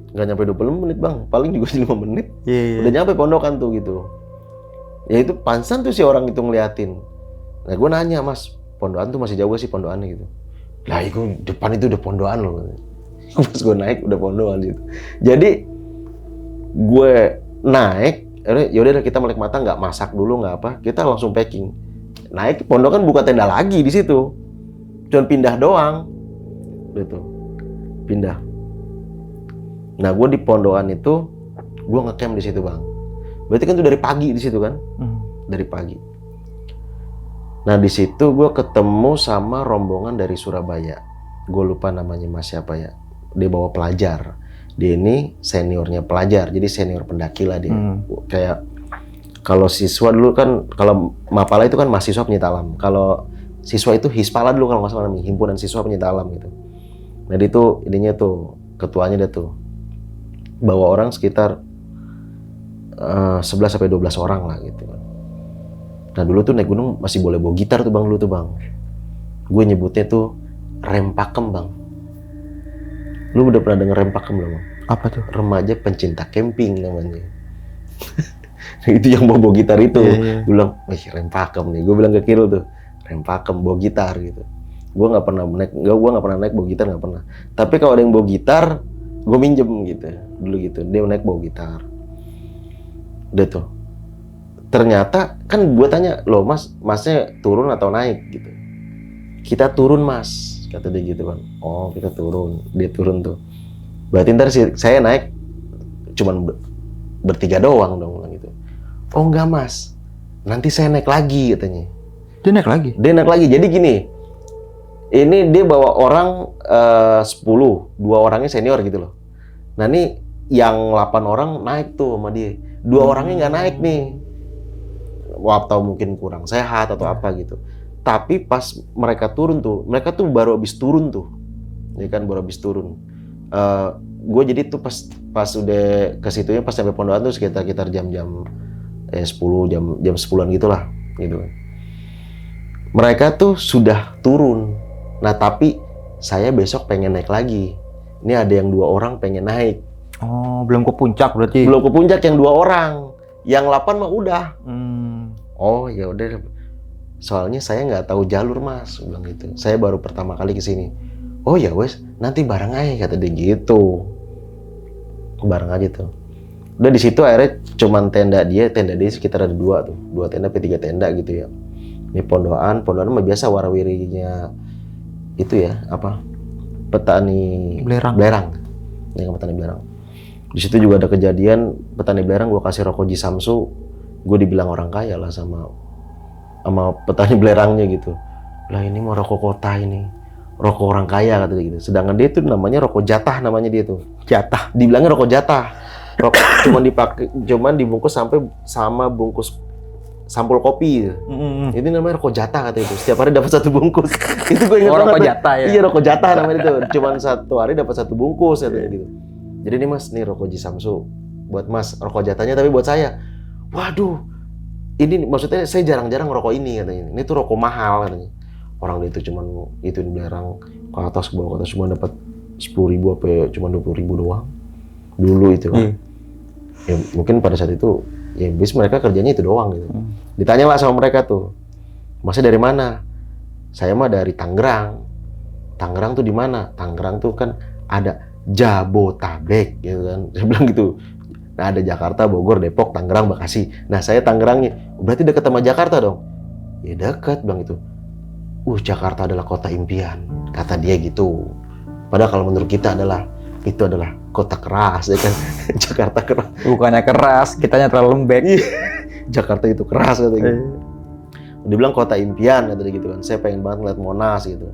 nggak nyampe 20 menit bang, paling juga 5 menit. Yeah. Udah nyampe pondokan tuh gitu. Ya itu pansan tuh si orang itu ngeliatin. Nah gue nanya, mas pondokan tuh masih jauh gak sih pondokannya gitu? Lah itu depan itu udah pondokan loh. Pas gue naik udah pondokan gitu. Jadi gue naik, yaudah kita melek mata, nggak masak dulu nggak apa, kita langsung packing. Naik pondokan buka tenda lagi di situ. Cuman pindah doang. Gitu. Pindah. Nah, gue di pondokan itu, gue ngecamp di situ bang. Berarti kan itu dari pagi di situ kan, dari pagi. Nah di situ gue ketemu sama rombongan dari Surabaya. Gue lupa namanya mas siapa ya. Dia bawa pelajar. Dia ini seniornya pelajar, jadi senior pendaki lah dia. Kayak kalau siswa dulu kan, kalau Mapala itu kan mahasiswa penyita alam. Kalau siswa itu Hispala dulu kalau nggak salah namanya, himpunan siswa penyita alam gitu. Nah dia tuh ininya tuh ketuanya dia tuh. Bawa orang sekitar 11-12 orang lah gitu. Nah dulu tuh naik gunung masih boleh bawa gitar tuh bang, dulu tuh bang. Gue nyebutnya tuh rem pakem bang. Lu udah pernah denger rem pakem belum bang? Apa tuh? Remaja pencinta camping namanya. Itu yang bawa gitar itu. Gue bilang, wih rem pakem nih. Gue bilang ke Kirul tuh, rem pakem bawa gitar gitu. Gue nggak pernah naik bawa gitar, nggak pernah. Tapi kalau ada yang bawa gitar, gue minjem gitu dulu gitu. Dia naik bawa gitar. Udah tuh. Ternyata kan gue tanya, loh masnya turun atau naik gitu? Kita turun mas, kata dia gitu kan. Oh kita turun, dia turun tuh. Berarti ntar saya naik cuman bertiga doang dong gitu. Oh enggak mas, nanti saya naik lagi katanya. Dia naik lagi? Dia naik lagi, jadi gini. Ini dia bawa orang 10, 2 orangnya senior gitu loh. Nah ini yang 8 orang naik tuh sama dia. 2 orangnya nggak naik nih. Wah, atau mungkin kurang sehat atau apa gitu. Tapi pas mereka turun tuh, mereka tuh baru habis turun tuh. Ya kan baru habis turun. Gue jadi tuh pas udah ke situnya pas sampai pondokan tuh sekitar jam-jam 10 jam 10-an gitulah gitu kan. Mereka tuh sudah turun. Nah, tapi saya besok pengen naik lagi. Ini ada yang 2 orang pengen naik. Oh, belum ke puncak berarti. Belum ke puncak yang 2 orang. Yang 8 mah udah. Oh, ya udah. Soalnya saya nggak tahu jalur, Mas, bilang gitu. Saya baru pertama kali ke sini. oh ya wes nanti bareng aja kata dia gitu, bareng aja tuh. Udah di situ akhirnya cuman tenda dia sekitar ada 2 tenda apa 3 tenda gitu ya. Ini pondokan mah biasa warawirinya itu ya apa petani belerang. Ini kan petani belerang. Di situ juga ada kejadian petani belerang gue kasih rokok Jisamsu, gue dibilang orang kaya lah sama petani belerangnya gitu. Lah ini mau rokok kota ini, rokok orang kaya kata dia gitu. Sedangkan dia itu namanya rokok jatah namanya dia tuh. Jatah, dibilangnya rokok jatah. Rokok cuman dibungkus sampai sama bungkus sampul kopi. Ini namanya rokok jatah kata itu. Setiap hari dapat 1 bungkus. Itu gue ingat banget. Rokok jatah ya. Iya rokok jatah namanya itu. Cuman 1 hari dapat 1 bungkus katanya gitu. Jadi nih mas, nih rokok Jisamsu buat mas, rokok jatahnya tapi buat saya. Waduh, ini maksudnya saya jarang-jarang ngerokok ini katanya. Ini tuh rokok mahal katanya. Orang itu cuman itu belerang ke atas ke bawah cuma dapat 10.000 apa ya, cuma 20.000 doang. Dulu itu kan. Ya mungkin pada saat itu ya bis mereka kerjanya itu doang gitu. Ditanya lah sama mereka tuh, masnya dari mana? Saya mah dari Tangerang. Tangerang tuh di mana? Tangerang tuh kan ada Jabotabek gitu kan. Saya bilang gitu. Nah ada Jakarta, Bogor, Depok, Tangerang, Bekasi. Nah saya Tangerangnya, berarti dekat sama Jakarta dong? Ya dekat bilang gitu. Jakarta adalah kota impian, kata dia gitu. Padahal kalau menurut kita itu adalah kota keras ya kan. Jakarta keras. Bukannya keras, kitanya terlalu lembek. Jakarta itu keras kata gitu. Dia bilang kota impian kata dia gitu kan. Saya pengen banget ngeliat Monas gitu.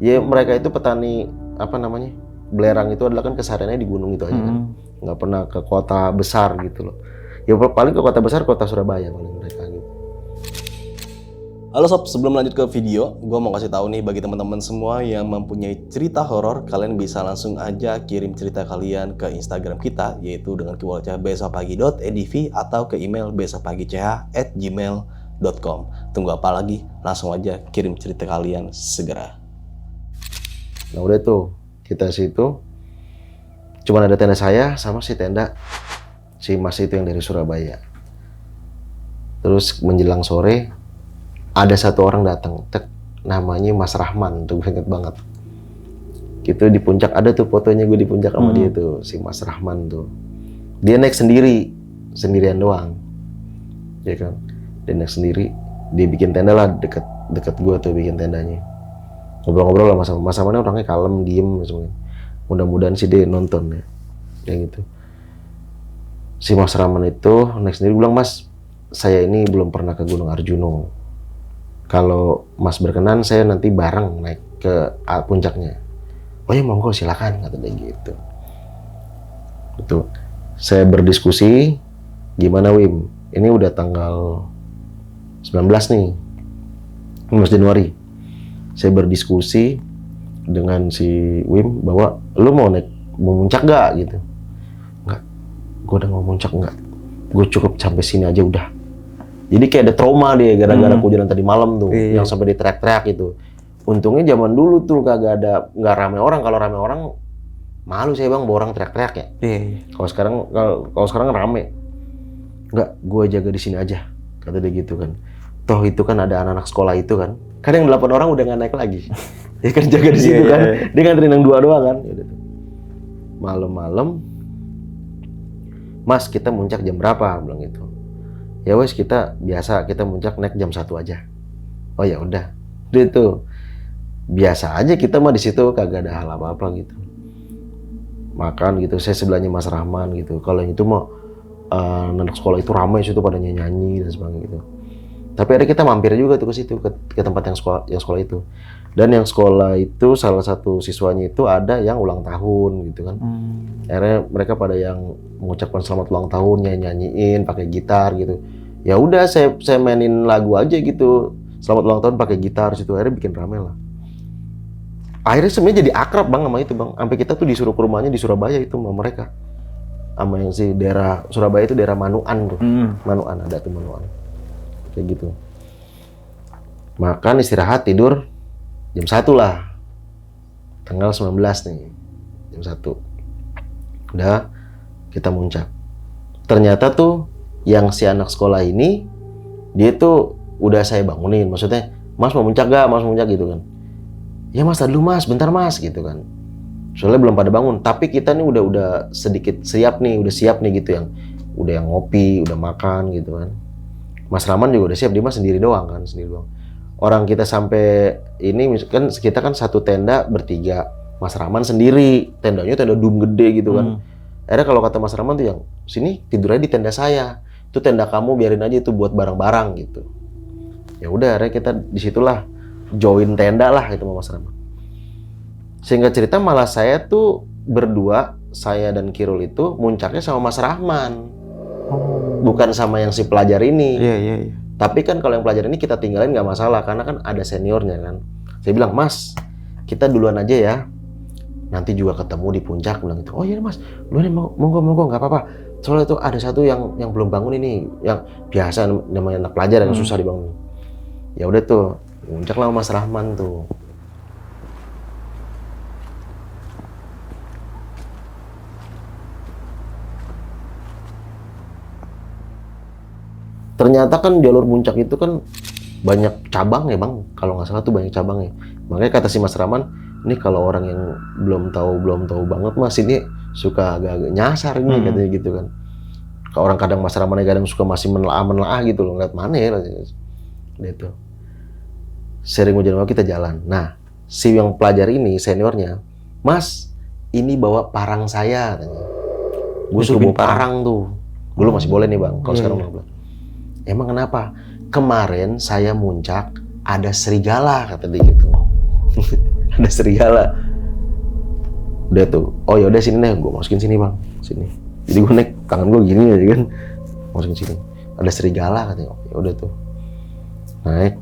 Ya mereka itu petani apa namanya? Belerang itu adalah kan kesehariannya di gunung itu aja kan. Nggak pernah ke kota besar gitu loh. Ya paling ke kota besar kota Surabaya paling mereka gitu. Halo sob, sebelum lanjut ke video, gue mau kasih tahu nih bagi teman-teman semua yang mempunyai cerita horor, kalian bisa langsung aja kirim cerita kalian ke Instagram kita, yaitu dengan keywordnya besokpagi.edv atau ke email besokpagi.ch@gmail.com. Tunggu apa lagi? Langsung aja kirim cerita kalian segera. Nah udah tuh, kita situ cuman ada tenda saya sama si tenda si mas itu yang dari Surabaya. Terus menjelang sore ada 1 orang datang, namanya Mas Rahman, tuh gue inget banget. Gitu di puncak ada tuh fotonya gue di puncak sama dia tuh, si Mas Rahman tuh. Dia naik sendirian doang, ya kan? Dia naik sendiri, dia bikin tenda lah deket gue tuh bikin tendanya. Ngobrol-ngobrol lah Mas Rahman orangnya kalem, diem, semuanya. Mudah-mudahan sih dia nonton ya, kayak gitu. Si Mas Rahman itu naik sendiri bilang, Mas, saya ini belum pernah ke Gunung Arjuno. Kalau Mas berkenan, saya nanti bareng naik ke puncaknya. Oh ya monggo silakan kata dia gitu. Betul. Saya berdiskusi, gimana Wim? Ini udah tanggal 19 nih, 19 Januari. Saya berdiskusi dengan si Wim bahwa lu mau muncak gak gitu. Enggak, gue udah mau muncak enggak. Gue cukup sampai sini aja udah. Jadi kayak ada trauma dia gara-gara kejadian tadi malam tuh, yang sampai dia teriak-teriak gitu. Untungnya zaman dulu tuh nggak rame orang. Kalau rame orang malu saya bang, bawa orang teriak-teriak ya. Kalau sekarang rame. Enggak, gue jaga di sini aja, kata dia gitu kan. Toh itu kan ada anak-anak sekolah itu kan. Kan yang 8 orang udah nggak naik lagi. Dia kan jaga di situ kan. Dia nganterin yang 2 doang kan. Malam-malam, Mas kita muncak jam berapa? Bilang gitu. Ya wes kita muncak naik jam 1 aja. Oh ya udah. Itu biasa aja kita mah di situ kagak ada hal apa-apa gitu. Makan gitu, saya sebelahnya Mas Rahman gitu. Kalau yang itu mah anak sekolah itu ramai situ pada nyanyi dan sebagainya gitu. Tapi ada kita mampir juga tuh ke situ ke tempat yang sekolah itu. Dan yang sekolah itu salah satu siswanya itu ada yang ulang tahun gitu kan. Akhirnya mereka pada yang mengucapkan selamat ulang tahun, nyanyiin pakai gitar gitu. Ya udah saya mainin lagu aja gitu. Selamat ulang tahun pakai gitar situ, akhirnya bikin rame lah. Akhirnya sebenarnya jadi akrab bang sama itu bang. Sampai kita tuh disuruh ke rumahnya di Surabaya itu sama mereka. Sama yang si daerah Surabaya itu daerah Manuan tuh. Manuan ada tuh Manuan. Kayak gitu. Makan, istirahat, tidur jam 1 lah. Tanggal 19 nih. Jam 1. Udah kita muncak. Ternyata tuh yang si anak sekolah ini dia tuh udah saya bangunin. Maksudnya, Mas mau muncak gak? Mas mau muncak gitu kan. Ya mas, tadi dulu mas, bentar mas gitu kan. Soalnya belum pada bangun, tapi kita nih udah sedikit siap nih, udah siap nih gitu, yang ngopi, udah makan gitu kan. Mas Rahman juga udah siap, dia mah sendiri doang kan, sendiri doang. Orang kita sampai ini, misalkan kita kan satu tenda bertiga, Mas Rahman sendiri, tendanya tenda dum gede gitu kan. Akhirnya kalau kata Mas Rahman tuh yang sini tidur aja di tenda saya, itu tenda kamu biarin aja itu buat barang-barang gitu. Ya udah, akhirnya kita disitulah join tenda lah itu sama Mas Rahman. Sehingga cerita malah saya tuh berdua, saya dan Kirul itu muncaknya sama Mas Rahman. Bukan sama yang si pelajar ini. Iya. Tapi kan kalau yang pelajar ini kita tinggalin nggak masalah, karena kan ada seniornya kan. Saya bilang, Mas, kita duluan aja ya. Nanti juga ketemu di puncak, bilang gitu. Oh iya Mas, duluan monggo nggak apa-apa. Soalnya itu ada satu yang belum bangun ini, yang biasa namanya anak pelajar yang susah dibangun. Ya udah tuh, puncak lah Mas Rahman tuh. Ternyata kan jalur puncak itu kan banyak cabang ya bang, kalau nggak salah tuh banyak cabang ya. Makanya kata si Mas Rahman, ini kalau orang yang belum tahu banget mas, ini suka agak nyasar ini katanya gitu kan. Kalau orang kadang Mas Rahman kadang suka masih menelaah gitu loh, ngeliat mana ya gitu. Sering hujan kita jalan. Nah, si yang pelajar ini seniornya, Mas, ini bawa parang saya katanya. Gue suruh bawa parang tuh. Dulu masih boleh nih bang, kalau sekarang udah boleh. Emang kenapa? Kemarin saya muncak ada serigala kata dia gitu. Ada serigala. Udah tuh. Oh ya udah sini deh, gue masukin sini bang, sini. Jadi gue naik tangan gue gini aja kan, masukin sini. Ada serigala katanya. Oh, ya udah tuh. Naik.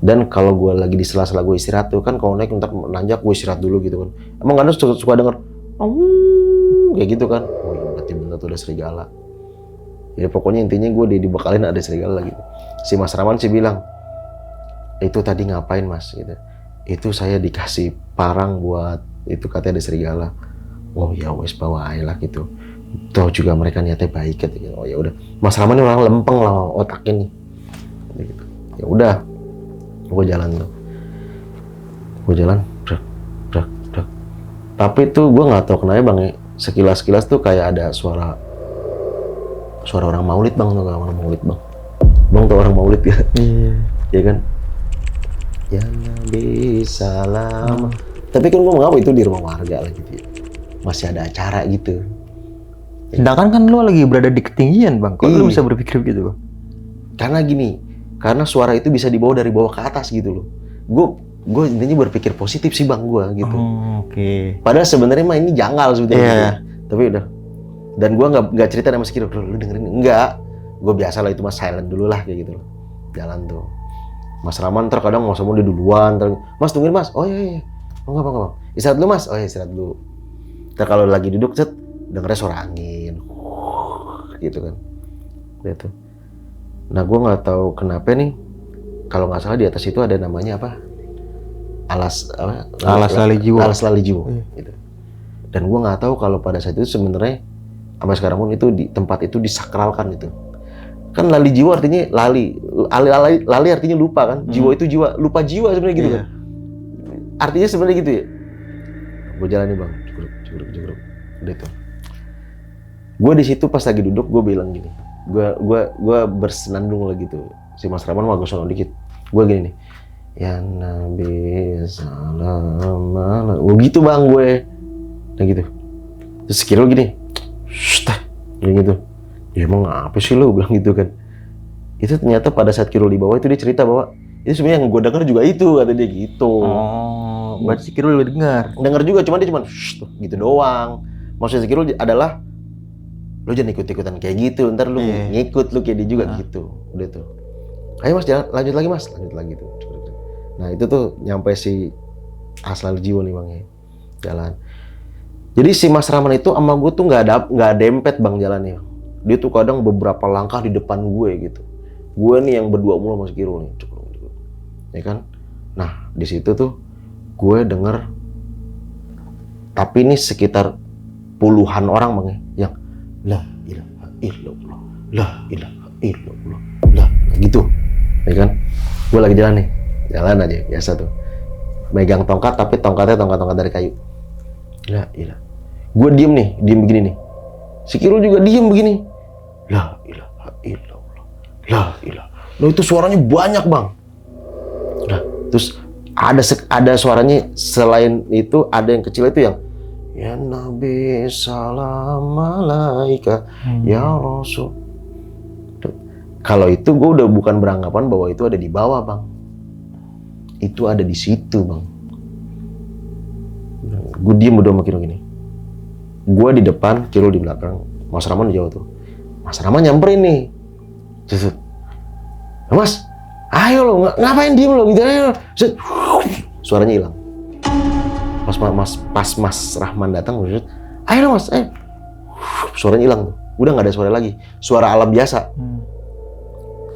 Dan kalau gue lagi di sela-sela gue istirahat tuh kan, kalau naik ntar nanjak gue istirahat dulu gitu kan. Emang kadang suka denger, kayak gitu kan. Oh ya berarti bener tuh ada serigala. Ya pokoknya intinya gue dibekalin ada serigala gitu. Si Mas Rahman sih bilang, itu tadi ngapain mas? Gitu. Itu saya dikasih parang buat itu katanya ada serigala. Oh ya wes bawa aja lah gitu. Tahu juga mereka niatnya baik gitu. Oh ya udah. Mas Rahman ini orang lempeng lah otaknya nih. Gitu. Ya udah, gue jalan tuh. Gue jalan, brak. Tapi tuh gue nggak tahu kenapa bang ya. Sekilas tuh kayak ada suara orang maulid bang, tuh orang maulid bang. Bang tau orang maulid ya? Iya. Ya kan? Ya Nabi salam. Tapi kan gue ngapa itu di rumah warga lah gitu ya. Masih ada acara gitu. Sedangkan kan lu lagi berada di ketinggian bang, kok lu bisa berpikir gitu bang? Karena gini, karena suara itu bisa dibawa dari bawah ke atas gitu loh. Gue intinya berpikir positif sih bang gue gitu. Oke. Padahal sebenarnya mah ini janggal sebetulnya. Gitu. Tapi udah. Dan gue nggak cerita sama si Kiro, lu dengerin enggak? Gue biasa lah itu mas silent dulu lah kayak gitu loh. Jalan tuh. Mas Rahman terkadang mau dia duluan, mas tungguin mas. Oh iya. Oh enggak bang. Istirahat dulu mas. Oh iya istirahat dulu. Ntar kalau lagi duduk set dengernya suara angin, gitu kan. Gitu. Nah gue nggak tahu kenapa nih. Kalau nggak salah di atas itu ada namanya apa? Alas lali jiwa. Alas lali jiwa. Gitu. Dan gue nggak tahu kalau pada saat itu sebenarnya sampai sekarang pun itu di tempat itu disakralkan itu. Kan lali jiwa artinya lali artinya lupa kan. Jiwa itu jiwa, lupa jiwa sebenarnya gitu kan. Artinya sebenarnya gitu ya. Gue jalan nih bang, cukup. Udah tuh. Gue di situ pas lagi duduk gue bilang gini. Gue bersenandung lagi tuh. Si Mas Rahman mau agak sono dikit. Gue gini nih. Ya Nabi salam. Oh gitu bang gue. Nah gitu. Terus Kirul gini. Kayak gitu. Ya emang apa sih lo bilang gitu kan. Itu ternyata pada saat Kirul di bawah itu dia cerita bahwa itu sebenarnya yang gue dengar juga itu kata dia gitu. Oh, berarti si Kirul dengar. Dengar juga, cuman dia cuma gitu doang. Maksudnya si Kirul adalah lo jangan ikut-ikutan kayak gitu, ntar lu ngikut lu kayak dia juga gitu. Udah tuh. Ayo mas jalan, lanjut lagi tuh. Nah itu tuh nyampe si Asal Jiwa nih bang ya. Jalan. Jadi si Mas Rahman itu sama gue tuh nggak dempet bang jalannya. Dia tuh kadang beberapa langkah di depan gue gitu. Gue nih yang berdua mulu sama si Kirul nih. Ya kan? Nah di situ tuh gue denger. Tapi ini sekitar puluhan orang bang ya. Yang la ilaha illallah, la ilaha illallah, la gitu. Ya kan? Gue lagi jalan nih. Jalan aja biasa tuh. megang tongkat tapi tongkatnya tongkat dari kayu. Lah, ilah. Gue diem begini nih. Si Kirul juga diem begini. La ilaha illallah. La ilah. Loh itu suaranya banyak bang. Nah, terus ada suaranya selain itu ada yang kecil itu yang ya Nabi salam alaika ya Rasul. Kalau itu gue udah bukan beranggapan bahwa itu ada di bawah bang. Itu ada di situ bang. Gue diem udah sama Kirul gini. Gue di depan, Kirul di belakang. Mas Rahman di jauh tuh. Mas Rahman nyamperin nih. Just, Mas, ayo lo, ngapain diem lo gitu ayo. Suaranya hilang. Pas Mas Rahman datang, ayo lo Mas, ayo. Suaranya hilang tuh. Udah nggak ada suara lagi. Suara alam biasa.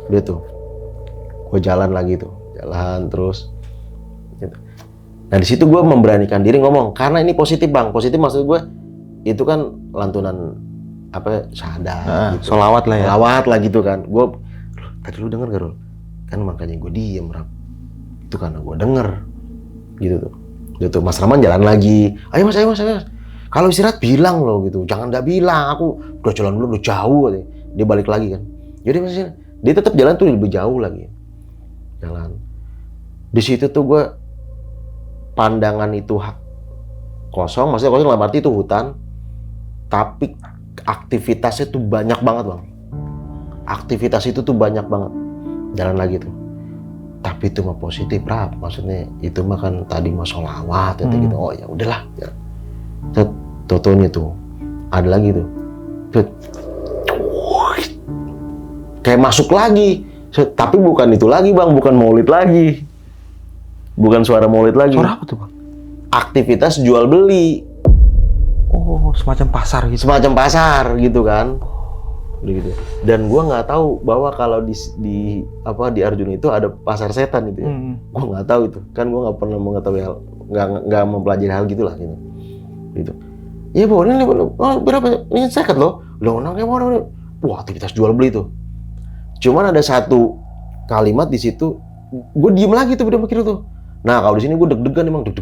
Udah tuh. Gue jalan lagi tuh, jalan terus. Gitu. Nah di situ gue memberanikan diri ngomong karena ini positif bang. Positif maksud gue itu kan lantunan apa syahadat, gitu. Sholawat lah ya. Sholawat lah gitu kan. Gue tadi lu denger gak Rul? Kan makanya gue diem Rap. Itu karena gue denger gitu tuh. Gitu Mas Rahman jalan lagi. Ayo mas. Kalau istirahat bilang lo gitu. Jangan nggak bilang. Aku udah jalan dulu udah jauh. Dia balik lagi kan. Jadi mas dia tetap jalan tuh lebih jauh lagi. Jalan. Di situ tuh gue pandangan itu kosong. Maksudnya kosong dalam arti itu hutan. Tapi aktivitasnya tuh banyak banget bang. Aktivitas itu tuh banyak banget. Jalan lagi tuh. Tapi itu mah positif Rap. Maksudnya itu mah kan tadi mah sholawat gitu. Oh ya udahlah. Ya. Totonya tuh ada lagi tuh. Kayak masuk lagi. Tapi bukan itu lagi bang. Bukan maulid lagi. Bukan suara maulid lagi. Suara apa tuh bang? Aktivitas jual beli. Oh, semacam pasar gitu. Semacam pasar gitu kan. Gitu. Dan gue nggak tahu bahwa kalau di Arjuna itu ada pasar setan itu ya. Gue nggak tahu itu. Kan gue nggak pernah mengetahui hal, nggak mempelajari hal gitulah gitu. Gitu. Ya bu, ini berapa? Ini seket loh. Loh, nangnya mana? Wah, aktivitas jual beli tuh. Cuman ada satu kalimat di situ, gue diem lagi tuh udah mikir tuh. Nah kalau di sini gue deg-degan emang deg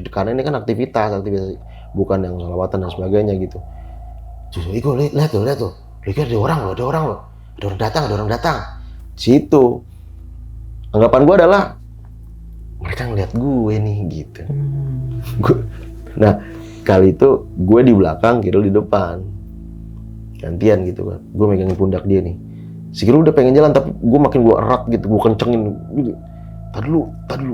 karena ini kan aktivitas bukan yang sholawatan dan sebagainya gitu. Justru itu lihat tuh. Lihat ada orang loh. Ada orang datang. Situ. Anggapan gue adalah mereka ngeliat gue nih gitu. Nah kali itu gue di belakang, Kirul di depan. Gantian gitu kan. Gue megangin pundak dia nih. Si Kirul udah pengen jalan tapi gue makin gue erat gitu, gue kencengin gitu. Tadi dulu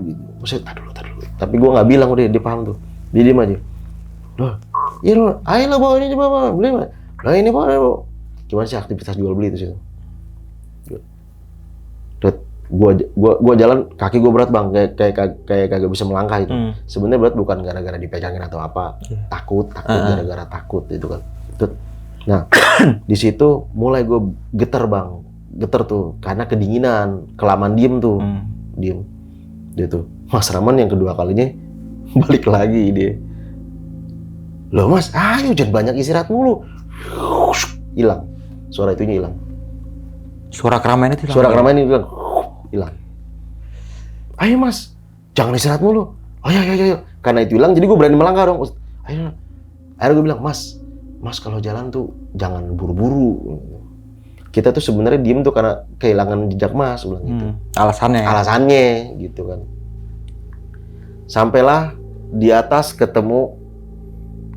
gitu. Maksudnya tadi dulu. Tapi gue nggak bilang udah dia paham tuh. Dia diem aja. Loh, iya loh, ayo lah bawa ini coba beli mah. Lah ini bawa. Gimana sih aktivitas jual beli itu sih? Gua jalan kaki gue berat bang, kayak kagak bisa melangkah itu. Sebenarnya berat bukan gara-gara dipegangin atau apa, takut gara-gara takut itu kan. Nah di situ mulai gue getar tuh karena kedinginan, kelamaan diem tuh, diem. Dia tuh Mas Rahman yang kedua kalinya balik lagi dia. Loh mas, ayo jangan banyak istirahat mulu. Hilang, suara itunya hilang. Suara keramaian itu hilang. Suara keramaian itu hilang. Ayo mas, jangan istirahat mulu. Ayo. Karena itu hilang, jadi gue berani melangkah dong. Ayo. Akhirnya gue bilang, mas kalau jalan tuh jangan buru-buru. Kita tuh sebenarnya diem tuh karena kehilangan jejak mas, bilang gitu. Alasannya gitu kan. Sampailah di atas ketemu,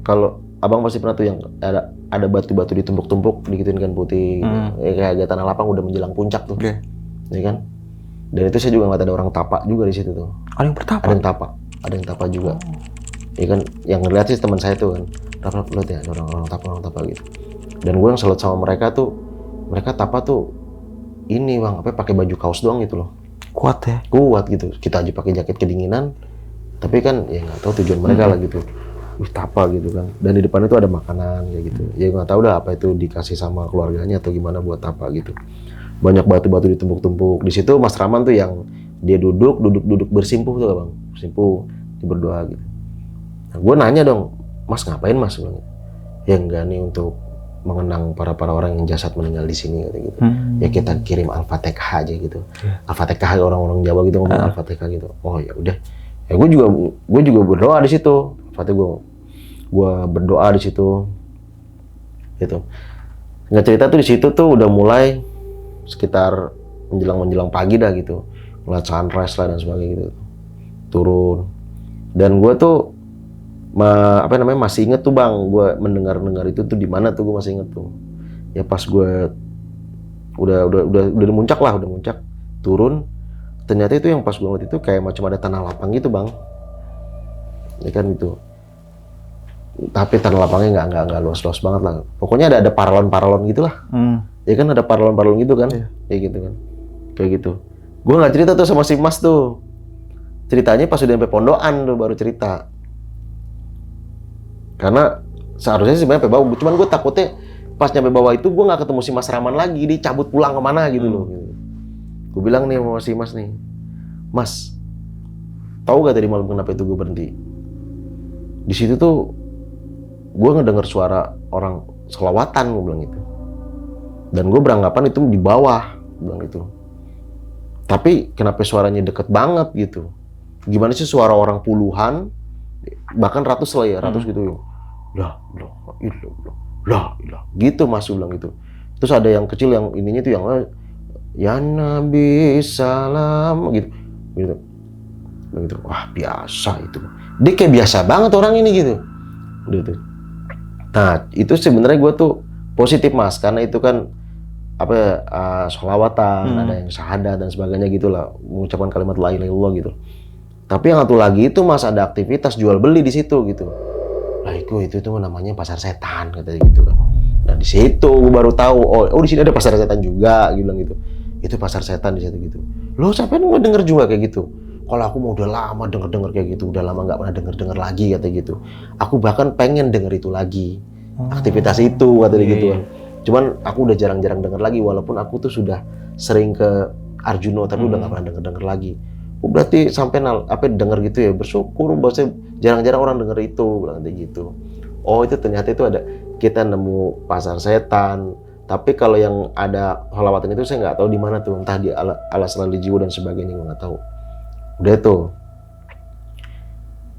kalau abang pasti pernah tuh yang ada batu-batu ditumpuk-tumpuk digituin kan putih, gitu. Kayak tanah lapang udah menjelang puncak tuh, ya kan. Dan itu saya juga ngeliat ada orang tapak juga di situ tuh. Ada yang bertapa? Ada yang tapak juga. Ya kan, yang ngeliat sih teman saya tuh kan. Lihat ya, ada orang tapak gitu. Dan gue yang salut sama mereka tuh, mereka tapa tuh ini bang, pakai baju kaos doang gitu loh. Kuat ya? Kuat gitu. Kita aja pakai jaket kedinginan, tapi kan ya nggak tahu tujuan mereka lah gitu. Tapa gitu kan. Dan di depan itu ada makanan kayak gitu. Ya nggak tahu dah apa itu dikasih sama keluarganya atau gimana buat tapa gitu. Banyak batu-batu ditumpuk-tumpuk. Di situ Mas Rahman tuh yang dia duduk bersimpuh tuh bang, bersimpuh, dia berdoa gitu. Nah, gue nanya dong, mas ngapain mas? Ya enggak nih untuk mengenang para orang yang jasad meninggal di sini gitu. Ya kita kirim Al-Fatihah aja gitu. Al-Fatihah orang-orang Jawa gitu ngomong Al-Fatihah gitu. Oh ya udah. Ya Ya gue juga berdoa di situ. Berarti gue berdoa di situ. Gitu. Nggak cerita tuh di situ tuh udah mulai sekitar menjelang pagi dah gitu. Ngeliat sunrise lah dan sebagainya gitu. Turun. Dan gue tuh masih inget tuh bang, gue mendengar itu tuh di mana tuh gue masih inget tuh. Ya pas gue udah di muncak lah, udah muncak turun, ternyata itu yang pas gue ngeliat itu kayak macam ada tanah lapang gitu bang, ya kan gitu. Tapi tanah lapangnya nggak luas banget lah. Pokoknya ada paralon gitulah. Ya kan ada paralon gitu kan, kayak gitu kan, kayak gitu. Gue nggak cerita tuh sama si Mas tuh. Ceritanya pas udah sampai pondokan tuh baru cerita. Karena seharusnya sebenarnya sampai bawah, cuman gue takutnya pas nyampe bawah itu gue nggak ketemu si Mas Rahman lagi, dia cabut pulang kemana gitu loh. Gue bilang nih sama si Mas nih, Mas, tahu gak tadi malam kenapa itu gue berhenti? Di situ tuh gue ngedenger suara orang selawatan, gue bilang gitu. Dan gue beranggapan itu di bawah, bilang gitu. Tapi kenapa suaranya deket banget gitu? Gimana sih suara orang puluhan, bahkan ratus lah ya, ratus gitu. Lah, gitu Mas bilang gitu. Terus ada yang kecil yang ininya tuh yang ya Nabi salam gitu. Wah biasa itu. Dia kayak biasa banget orang ini gitu. Gitu. Nah itu sebenarnya gue tuh positif Mas, karena itu kan sholawatan, ada yang syahadat dan sebagainya gitulah, mengucapkan kalimat la ilaha illallah gitu. Tapi yang satu lagi itu Mas ada aktivitas jual beli di situ gitu. Lah itu namanya pasar setan katanya gitu kan. Nah di situ gue baru tahu, oh di sini ada pasar setan juga, gue bilang gitu. Itu pasar setan di situ gitu. Lo sampai nggak denger juga kayak gitu? Kalau aku mau udah lama denger kayak gitu, udah lama nggak pernah denger lagi katanya gitu. Aku bahkan pengen denger itu lagi, aktivitas itu katanya gitu kan. Cuman aku udah jarang-jarang denger lagi, walaupun aku tuh sudah sering ke Arjuno, tapi udah nggak pernah denger lagi. Berarti sampai denger gitu ya, bersyukur bahwa jarang-jarang orang denger itu, bilang gitu. Oh itu ternyata itu ada, kita nemu pasar setan. Tapi kalau yang ada sholawatan itu saya nggak tahu di mana tuh, entah di Al-Asrar Jiwa dan sebagainya, gue nggak tahu. Udah tuh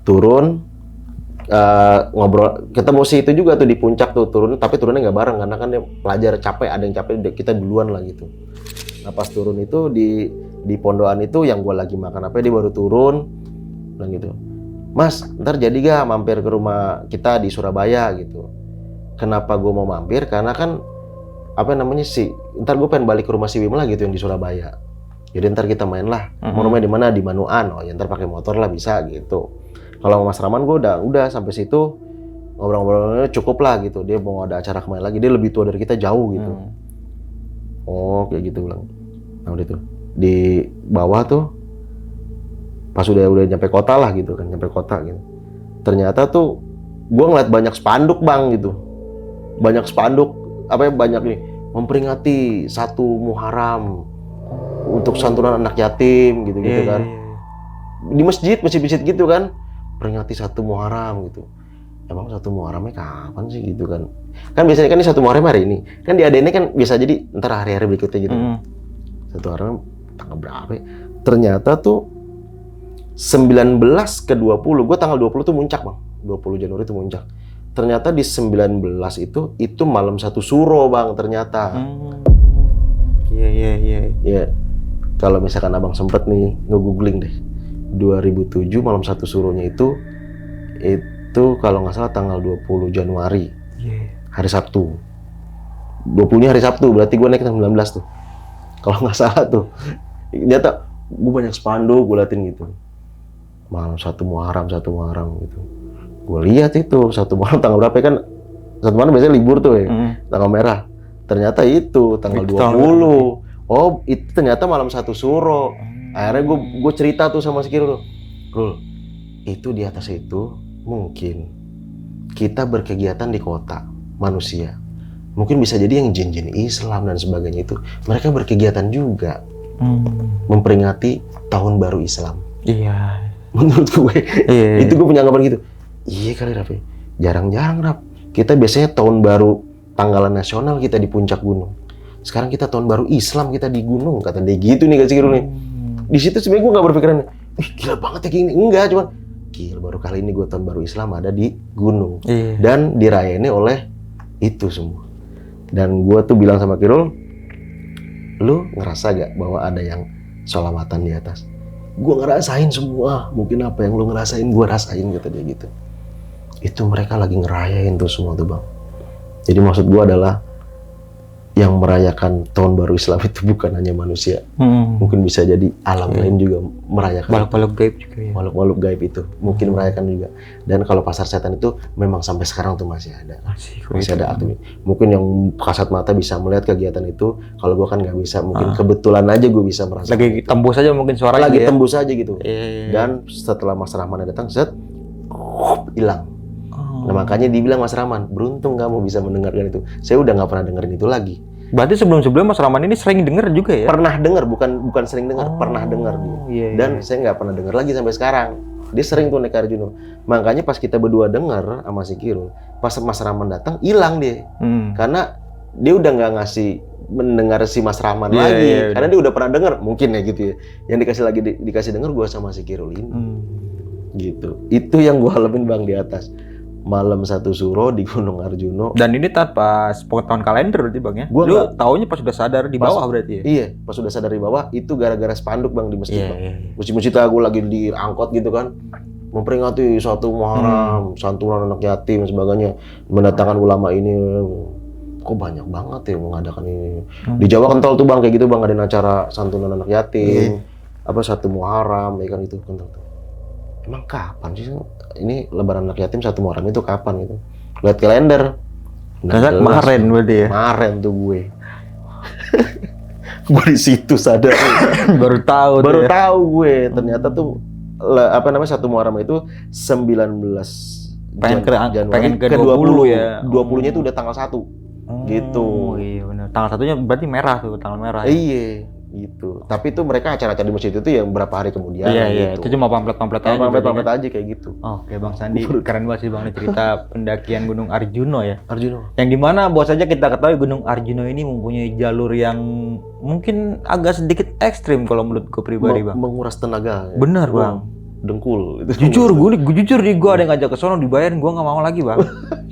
turun, ngobrol, ketemu si itu juga tuh di puncak tuh turun, tapi turunnya nggak bareng karena kan dia pelajar capek, ada yang capek, kita duluan lah gitu. Nah pas turun itu di pondokan itu yang gue lagi makan dia baru turun, bilang gitu, Mas ntar jadi gak mampir ke rumah kita di Surabaya gitu. Kenapa gue mau mampir? Karena kan ntar gue pengen balik ke rumah si Bim lah gitu yang di Surabaya. Jadi ntar kita main lah. Mau rumahnya di mana? Di Manuan. Oh ya ntar pakai motor lah bisa gitu. Kalau Mas Rahman gue udah sampai situ ngobrol-ngobrolnya cukup lah gitu. Dia mau ada acara kemana lagi? Dia lebih tua dari kita jauh gitu. Oh kayak gitu bilang. Nah udah tuh di bawah tuh pas udah nyampe kota lah gitu kan, nyampe kota gitu. Ternyata tuh gue ngeliat banyak spanduk bang gitu. Banyak spanduk banyak nih memperingati 1 Muharram untuk santunan anak yatim gitu kan. Di masjid gitu kan, peringati 1 Muharram gitu. Emang 1 Muharramnya kapan sih gitu kan? Kan biasanya kan ini 1 Muharram hari ini. Kan di ADN kan bisa jadi ntar hari-hari berikutnya gitu. 1 Muharram tanggal berapa ya? Ternyata tuh 19 ke 20, gue tanggal 20 tuh muncak bang. 20 Januari tuh muncak. Ternyata di 19 itu malam 1 suro bang ternyata. Iya. Kalau misalkan abang sempet nih nge-googling deh, 2007 malam 1 suronya itu kalau nggak salah tanggal 20 Januari, hari Sabtu. 20-nya hari Sabtu, berarti gue naik tanggal 19 tuh. Kalau nggak salah tuh. Ternyata gue banyak spanduk, gue liatin gitu. Malam 1 Muharram gitu. Gue lihat itu 1 Muharram tanggal berapa kan? 1 Muharram biasanya libur tuh ya, tanggal merah. Ternyata itu tanggal 20. Oh, itu ternyata malam 1 suro. Akhirnya gue cerita tuh sama si Kirul. Rul, itu di atas itu mungkin kita berkegiatan di kota manusia. Mungkin bisa jadi yang jin-jin Islam dan sebagainya itu mereka berkegiatan juga. Memperingati tahun baru Islam. Iya. Menurut gue, itu gue punya anggapan gitu. Iya kali Raf, jarang-jarang Raf. Kita biasanya tahun baru tanggalan nasional kita di puncak gunung. Sekarang kita tahun baru Islam kita di gunung, kata dia gitu nih Kak Sikirul nih. Di situ sebenarnya gue nggak berpikiran, ih gila banget ya gini. Enggak, cuman gila baru kali ini gue tahun baru Islam ada di gunung. Iya. Dan dirayani oleh itu semua. Dan gue tuh bilang sama Kirul, lu ngerasa gak bahwa ada yang sholawatan di atas? Gue ngerasain semua, mungkin apa yang lu ngerasain gue rasain, kata dia gitu. Itu mereka lagi ngerayain tuh semua tuh bang. Jadi maksud gue adalah yang merayakan tahun baru Islam itu bukan hanya manusia, mungkin bisa jadi alam lain juga merayakan. Makhluk-makhluk gaib juga ya. Makhluk-makhluk gaib itu mungkin merayakan juga. Dan kalau pasar setan itu memang sampai sekarang tuh masih ada. Masih ada aktif. Mungkin yang kasat mata bisa melihat kegiatan itu, kalau gua kan nggak bisa. Mungkin kebetulan aja gua bisa merasakan. Lagi itu. tembus aja mungkin suara Lagi ya. tembus aja gitu. Iya. Dan setelah Mas Rahman datang, hilang. Nah makanya dibilang Mas Rahman, beruntung kamu bisa mendengarkan itu. Saya udah nggak pernah dengerin itu lagi. Berarti sebelum-sebelum Mas Rahman ini sering denger juga ya? Pernah dengar, bukan sering dengar, pernah dengar dia. Iya, Dan saya nggak pernah dengar lagi sampai sekarang. Dia sering tuh naik ke Arjuno. Makanya pas kita berdua dengar sama si Kirul, pas Mas Rahman datang hilang dia. Karena dia udah nggak ngasih mendengar si Mas Rahman lagi. Karena dia udah pernah dengar, mungkin ya gitu ya. Yang dikasih dengar gua sama si Kirul ini. Gitu. Itu yang gua alamin bang di atas. Malam satu suro di Gunung Arjuno. Dan ini tanpa pengetahuan kalender berarti bang ya? Gua lu taunya pas sudah sadar di bawah berarti ya? Iya, pas sudah sadar di bawah itu gara-gara spanduk bang di masjid bang. Iya. Masjid aku lagi diangkut gitu kan, memperingati suatu Muharram, santunan anak yatim dan sebagainya, mendatangkan ulama ini. Kok banyak banget ya mengadakan ini. Di Jawa kental tuh bang kayak gitu bang, ada acara santunan anak yatim, apa satu Muharram, ya kan itu kental tuh. Emang kapan sih ini lebaran anak yatim satu Muharram itu kapan gitu? Lihat kalender. Kemarin berarti ya? Kemarin tuh gue. Gue di situ sadar. Baru tahu. Baru tahu gue. Ternyata tuh satu Muharram itu 19 Januari pengen ke 20 ya. 20-nya itu udah tanggal 1. Gitu. Iya benar. Tanggal satunya berarti merah tuh, tanggal merah. Iya, gitu. Tapi itu mereka acara-acara di masjid itu yang berapa hari kemudian. Iya. Gitu. Itu cuma pamflet-pamflet aja. Pamflet aja kayak gitu. Oke Bang Sandi, keren banget sih Bang nih cerita pendakian Gunung Arjuno ya. Arjuno. Yang dimana bos saja kita ketahui Gunung Arjuno ini mempunyai jalur yang mungkin agak sedikit ekstrim kalau menurut gue pribadi Bang. Menguras tenaga. Ya. Bener Bang. Dengkul. Jujur gue jujur nih gue ada yang ngajak ke sono dibayarin gue nggak mau lagi Bang.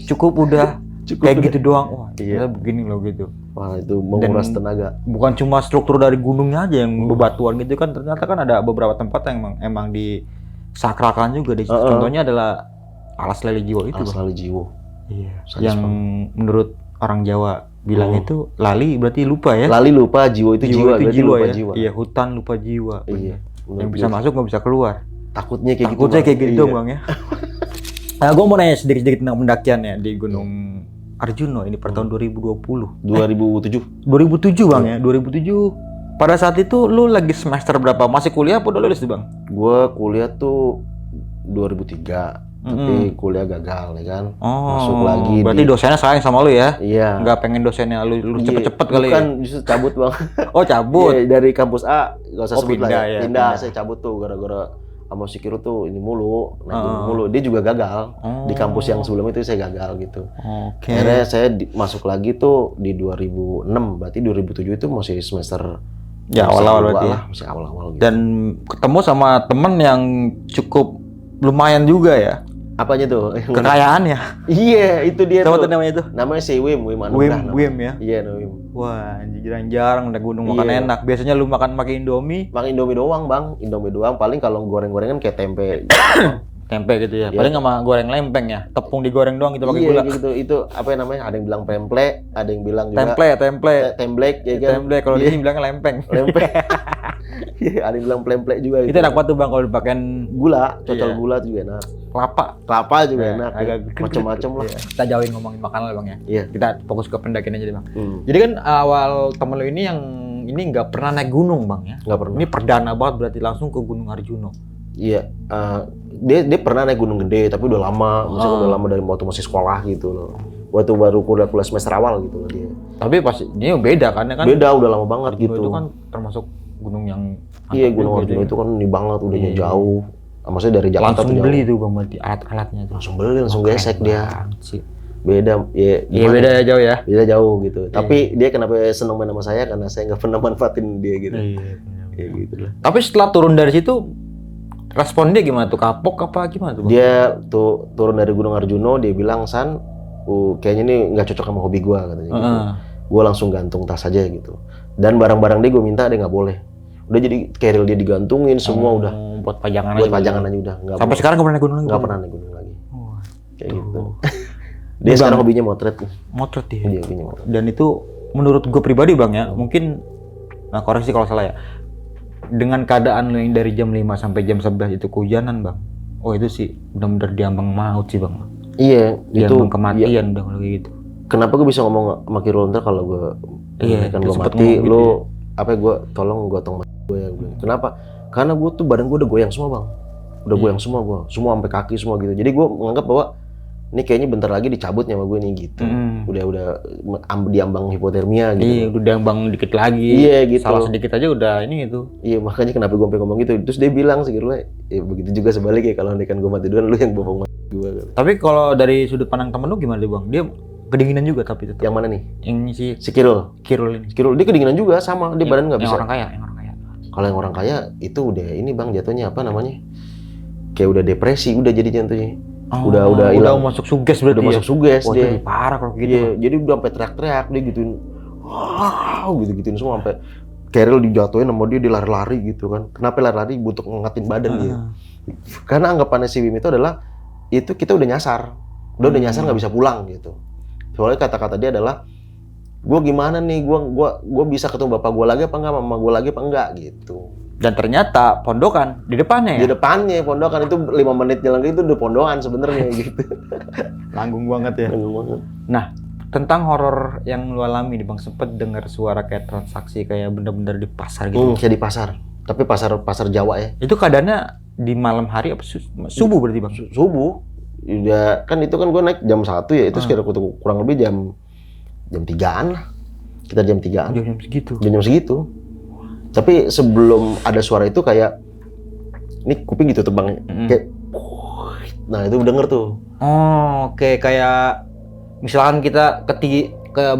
Cukup udah kayak gitu doang. Wah ternyata begini loh gitu. Wah itu menguras tenaga. Bukan cuma struktur dari gunungnya aja yang bebatuan gitu kan, ternyata kan ada beberapa tempat yang emang disakralkan juga. Contohnya adalah Alas Lali Jiwo itu. Alas Lali Jiwo. Iya. Yang menurut orang Jawa bilang itu lali berarti lupa ya. Lali lupa, jiwo itu jiwa. Itu berarti jiwa lupa ya. jiwa. Iya, hutan lupa jiwa. Iya. Yang bisa masuk nggak bisa keluar. Takutnya kayak Takutnya gitu. kayak gitu Bang ya. Nah, gue mau nanya sedikit tentang pendakian ya di Gunung Arjuno ini per tahun 2020. 2007. 2007 Bang ya, 2007. Pada saat itu lu lagi semester berapa? Masih kuliah apa udah lulus tuh Bang? Gue kuliah tuh 2003. Tapi kuliah gagal ya kan. Masuk lagi. Berarti dosennya sayang sama lu ya? Iya. Nggak pengen dosennya lu cepet-cepet kali ya? Bukan, justru cabut Bang. Oh cabut? Iya, dari kampus A, gak usah sebut lah ya. Pindah, saya cabut tuh gara-gara sama si Kiro tuh ini mulu, mulu. Dia juga gagal. Di kampus yang sebelum itu saya gagal gitu. Oke. Akhirnya saya masuk lagi tuh di 2006, berarti 2007 itu masih semester ya awal-awal berarti ya? Masih awal-awal gitu. Dan ketemu sama temen yang cukup lumayan juga ya? Apanya tuh? Kekayaan ya? Iya, itu dia Siapa tuh. namanya itu? Namanya si Wim Anugrah. Wim ya? Iya, Wim. Wah, jarang naik gunung makan enak. Biasanya lu makan pakai Indomie. Makan Indomie doang, Bang. Indomie doang. Paling kalau goreng-gorengan kayak tempe. Tempe gitu ya. Paling sama goreng lempeng ya. Tepung digoreng doang gitu pakai gula. Iya, gitu. Itu apa namanya? Ada yang bilang pemple, ada yang bilang juga templek ya kan. Templek kalau di sini bilangnya lempeng. Lempeng. Iya, ada yang bilang plemplek juga itu enak banget tuh Bang kalau dipakein gula, cocol gula juga enak. Kelapa juga enak. Agak macam-macam lah. Kita jauhin ngomongin makanan lah Bang ya. Iya. Kita fokus ke pendakian aja deh Bang. Jadi kan awal temen lu ini yang ini nggak pernah naik gunung Bang ya. Nggak pernah. Ini perdana banget berarti langsung ke Gunung Arjuno. Iya, dia pernah naik gunung gede tapi udah lama, misalnya udah lama dari waktu masih sekolah gitu loh. Waktu baru kuliah semester awal gitu loh dia. Tapi pas dia beda kan ya kan? Beda, udah lama banget gitu. Itu kan termasuk gunung yang iya, Gunung Arjuno itu kan ini banget, udahnya jauh. Maksudnya dari Jakarta langsung tuh jauh. beli tuh Bang berarti alat-alatnya tuh. Langsung beli, langsung gesek dia. Sih. Beda, ya. Iya beda ya jauh ya. Beda jauh gitu. Tapi dia kenapa seneng main sama saya karena saya nggak pernah manfaatin dia gitu. Iya. Ya gitu lah. Tapi setelah turun dari situ Respon dia gimana tuh? Kapok apa gimana tuh, Bang? Dia tuh turun dari Gunung Arjuno, dia bilang, San, kayaknya ini nggak cocok sama hobi gue katanya gitu. Gue langsung gantung tas aja gitu. Dan barang-barang dia gue minta dia nggak boleh. Udah jadi keril dia digantungin semua udah. Buat pajangan Buat aja. pajangan aja udah. Nggak Sampai boleh. sekarang nggak pernah naik gunung lagi? Nggak pernah naik gunung lagi. Kayak gitu. Dia Bang, sekarang hobinya motret. Motret dia. Dia hobinya motret. Dan itu menurut gue pribadi Bang ya, mungkin, nah koreksi kalau salah ya, dengan keadaan lo yang dari jam 5 sampai jam 11 itu kehujanan Bang, oh itu sih benar-benar diambang maut sih Bang. Iya, itu Diambang kematian udah kalau gitu. Kenapa gue bisa ngomong sama Kirul ntar kalau gue kan itu gue sempet mati, ngomong gitu lu apa ya, gue tolong gotong gue ya. Kenapa? Karena gue tuh badan gue udah goyang semua Bang, udah goyang semua gue, semua sampai kaki semua gitu. Jadi gue menganggap bahwa ini kayaknya bentar lagi dicabut nyawa gue nih gitu. Udah diambang hipotermia gitu. Iya, udah diambang dikit lagi. Iya gitu. Salah sedikit aja udah ini itu. Iya makanya kenapa gue sampai ngomong gitu. Terus dia bilang sih Kirul, ya begitu juga sebaliknya kalau kan gue mati duluan lu yang bopong mati gue. Tapi kalau dari sudut pandang temen lu gimana deh Bang? Dia kedinginan juga tapi tetap. Yang mana nih? Yang si Kirul. Kirul ini. Kirul dia kedinginan juga sama, dia badan nggak Yang bisa. orang kaya, yang orang kaya. Kalau yang orang kaya itu udah ini Bang, jatuhnya apa namanya? Kayak udah depresi, udah jadi jatuhnya. Udah hilang. Udah masuk suges berarti. Udah ya? masuk suges Wah, dia. itu parah kalau gitu. Iya, jadi udah sampai teriak-teriak dia gituin. Wow, gitu-gituin semua sampai Keril dijatuhin sama dia lari-lari gitu kan. Kenapa lari-lari? Untuk ngangatin badan dia. Karena anggapannya si Wim itu adalah itu kita udah nyasar. Udah nyasar nggak bisa pulang gitu. Soalnya kata-kata dia adalah gue gimana nih, gue bisa ketemu bapak gue lagi apa enggak, mama gue lagi apa enggak gitu. Dan ternyata pondokan di depannya ya. Di depannya pondokan itu 5 menit jalan itu udah pondokan sebenarnya gitu. Nanggung banget ya. Nanggung banget. Nah, tentang horor yang lu alami nih Bang, sempet dengar suara kayak transaksi kayak benda-benda di pasar gitu. Kayak di pasar. Tapi pasar Jawa ya. Itu keadaannya di malam hari apa subuh berarti Bang? Subuh. Udah kan itu kan gue naik jam 1 ya, itu sekitar kurang lebih jam 3-an lah. Kita jam 3-an. Jam segitu. Jam segitu. Tapi sebelum ada suara itu kayak ini kuping gitu tuh Bang. Kayak nah itu denger tuh. Oh, oke, kayak misalkan kita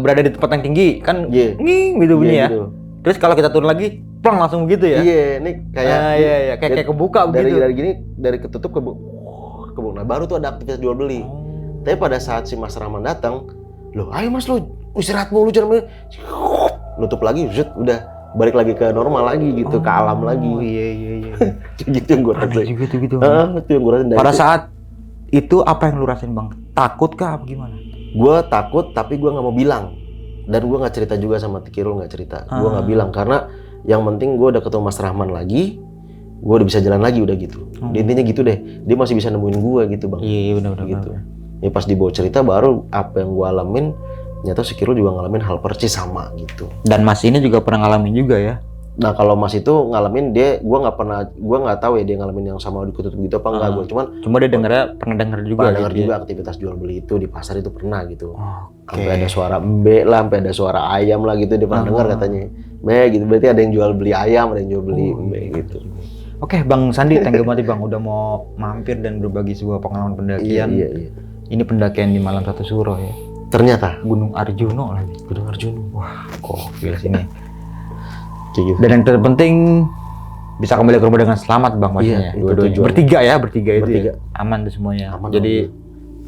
berada di tempat yang tinggi kan nging gitu bunyi ya. Gitu. Terus kalau kita turun lagi, plong langsung begitu ya. Iya, ini kayak iya, kayak kebuka begitu. Dari gini, dari ketutup ke nah baru tuh ada aktivitas jual beli. Tapi pada saat si Mas Rahman datang, loh ayo Mas lo istirahat mulu jangan nutup lagi, udah balik lagi ke normal lagi gitu, ke alam lagi. Iya. Gitu yang gue rasain. Gitu. Itu yang gue rasain. Pada saat itu apa yang lu rasain Bang? Takut kah apa gimana? Gue takut tapi gue nggak mau bilang. Dan gue nggak cerita juga sama Kirul, nggak cerita. Gue nggak bilang karena yang penting gue udah ketemu Mas Rahman lagi. Gue udah bisa jalan lagi udah gitu. Intinya gitu deh. Dia masih bisa nemuin gue gitu Bang. Iya benar gitu. Ya pas dibawa cerita baru apa yang gue alamin. Nyata si Kirul juga ngalamin hal persis sama gitu. Dan Mas ini juga pernah ngalamin juga ya? Nah kalau Mas itu ngalamin gue nggak tahu ya dia ngalamin yang sama di kutub gitu apa enggak. Gue cuma dia pernah denger juga. Pernah denger juga aktivitas jual beli itu di pasar itu pernah gitu. Sampai ada suara embe lah, sampai ada suara ayam lah gitu dia pernah dengar katanya. Gitu berarti ada yang jual beli ayam, ada yang jual beli embe gitu. Oke, Bang Sandi, thank you banget Bang udah mau mampir dan berbagi sebuah pengalaman pendakian. Iya. Ini pendakian di Malam Satu Suro ya. Ternyata Gunung Arjuno lagi. Gunung Arjuno. Wah, gokil sini. Gitu. Dan yang terpenting bisa kembali ke rumah dengan selamat Bang maksudnya. Dua-duanya. Bertiga itu ya. Aman tuh semuanya. Aman, jadi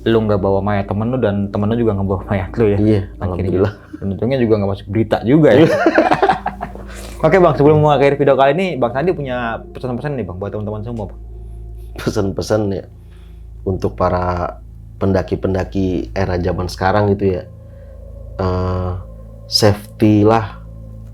lu nggak bawa mayat temen lu dan temen lu juga nggak bawa mayat lu ya. Iya, alhamdulillah. Dan untungnya juga nggak masuk berita juga ya. Oke Bang, sebelum mengakhiri video kali ini, Bang Sandi punya pesan-pesan nih Bang buat teman-teman semua Bang. Pesan-pesan ya untuk para pendaki-pendaki era zaman sekarang gitu ya. Safety lah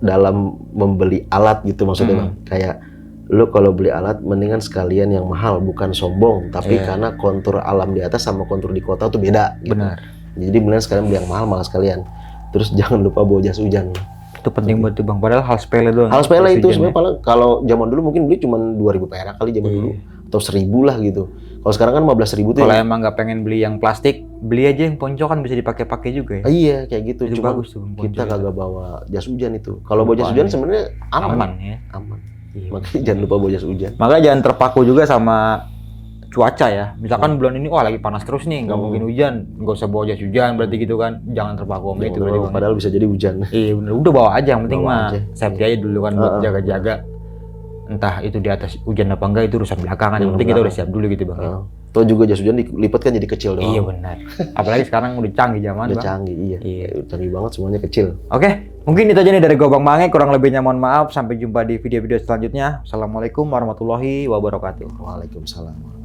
dalam membeli alat gitu maksudnya Bang. Kayak lu kalau beli alat mendingan sekalian yang mahal, bukan sombong, tapi karena kontur alam di atas sama kontur di kota tuh beda gitu. Benar. Jadi mendingan sekalian beli yang mahal sekalian. Terus jangan lupa bawa jas hujan. Itu penting banget tuh Bang, padahal hal sepele doang. Hal sepele itu sebenarnya kalau zaman dulu mungkin beli cuma 2.000 perak kali zaman dulu atau 1.000 lah gitu. Kalau sekarang kan 15.000 tuh. Kalau emang nggak pengen beli yang plastik, beli aja yang ponco kan bisa dipakai-pakai juga ya. Iya kayak gitu. Itu cuma bagus tuh, kita kagak bawa jas hujan itu. Kalau bawa jas hujan sebenarnya aman ya. Aman. Makanya jangan lupa bawa jas hujan. Maka jangan terpaku juga sama cuaca ya. Misalkan bulan ini lagi panas terus nih, nggak mungkin hujan, nggak usah bawa jas hujan berarti gitu kan. Jangan terpaku sama itu berarti Bang. Padahal bisa jadi hujan. Iya bener, udah bawa aja yang penting Bawa mah aja. safety aja dulu kan buat jaga-jaga. Entah itu di atas hujan apa enggak itu urusan belakangan. Yang penting kita udah siap dulu gitu bang. Atau juga jas hujan dilipat kan jadi kecil doang. Iya benar. Apalagi sekarang udah canggih zaman Udah bang. canggih, iya. Iya. Canggih banget, semuanya kecil. Oke, mungkin itu aja nih dari gua Bang Mange. Kurang lebihnya mohon maaf. Sampai jumpa di video-video selanjutnya. Assalamualaikum warahmatullahi wabarakatuh. Waalaikumsalam.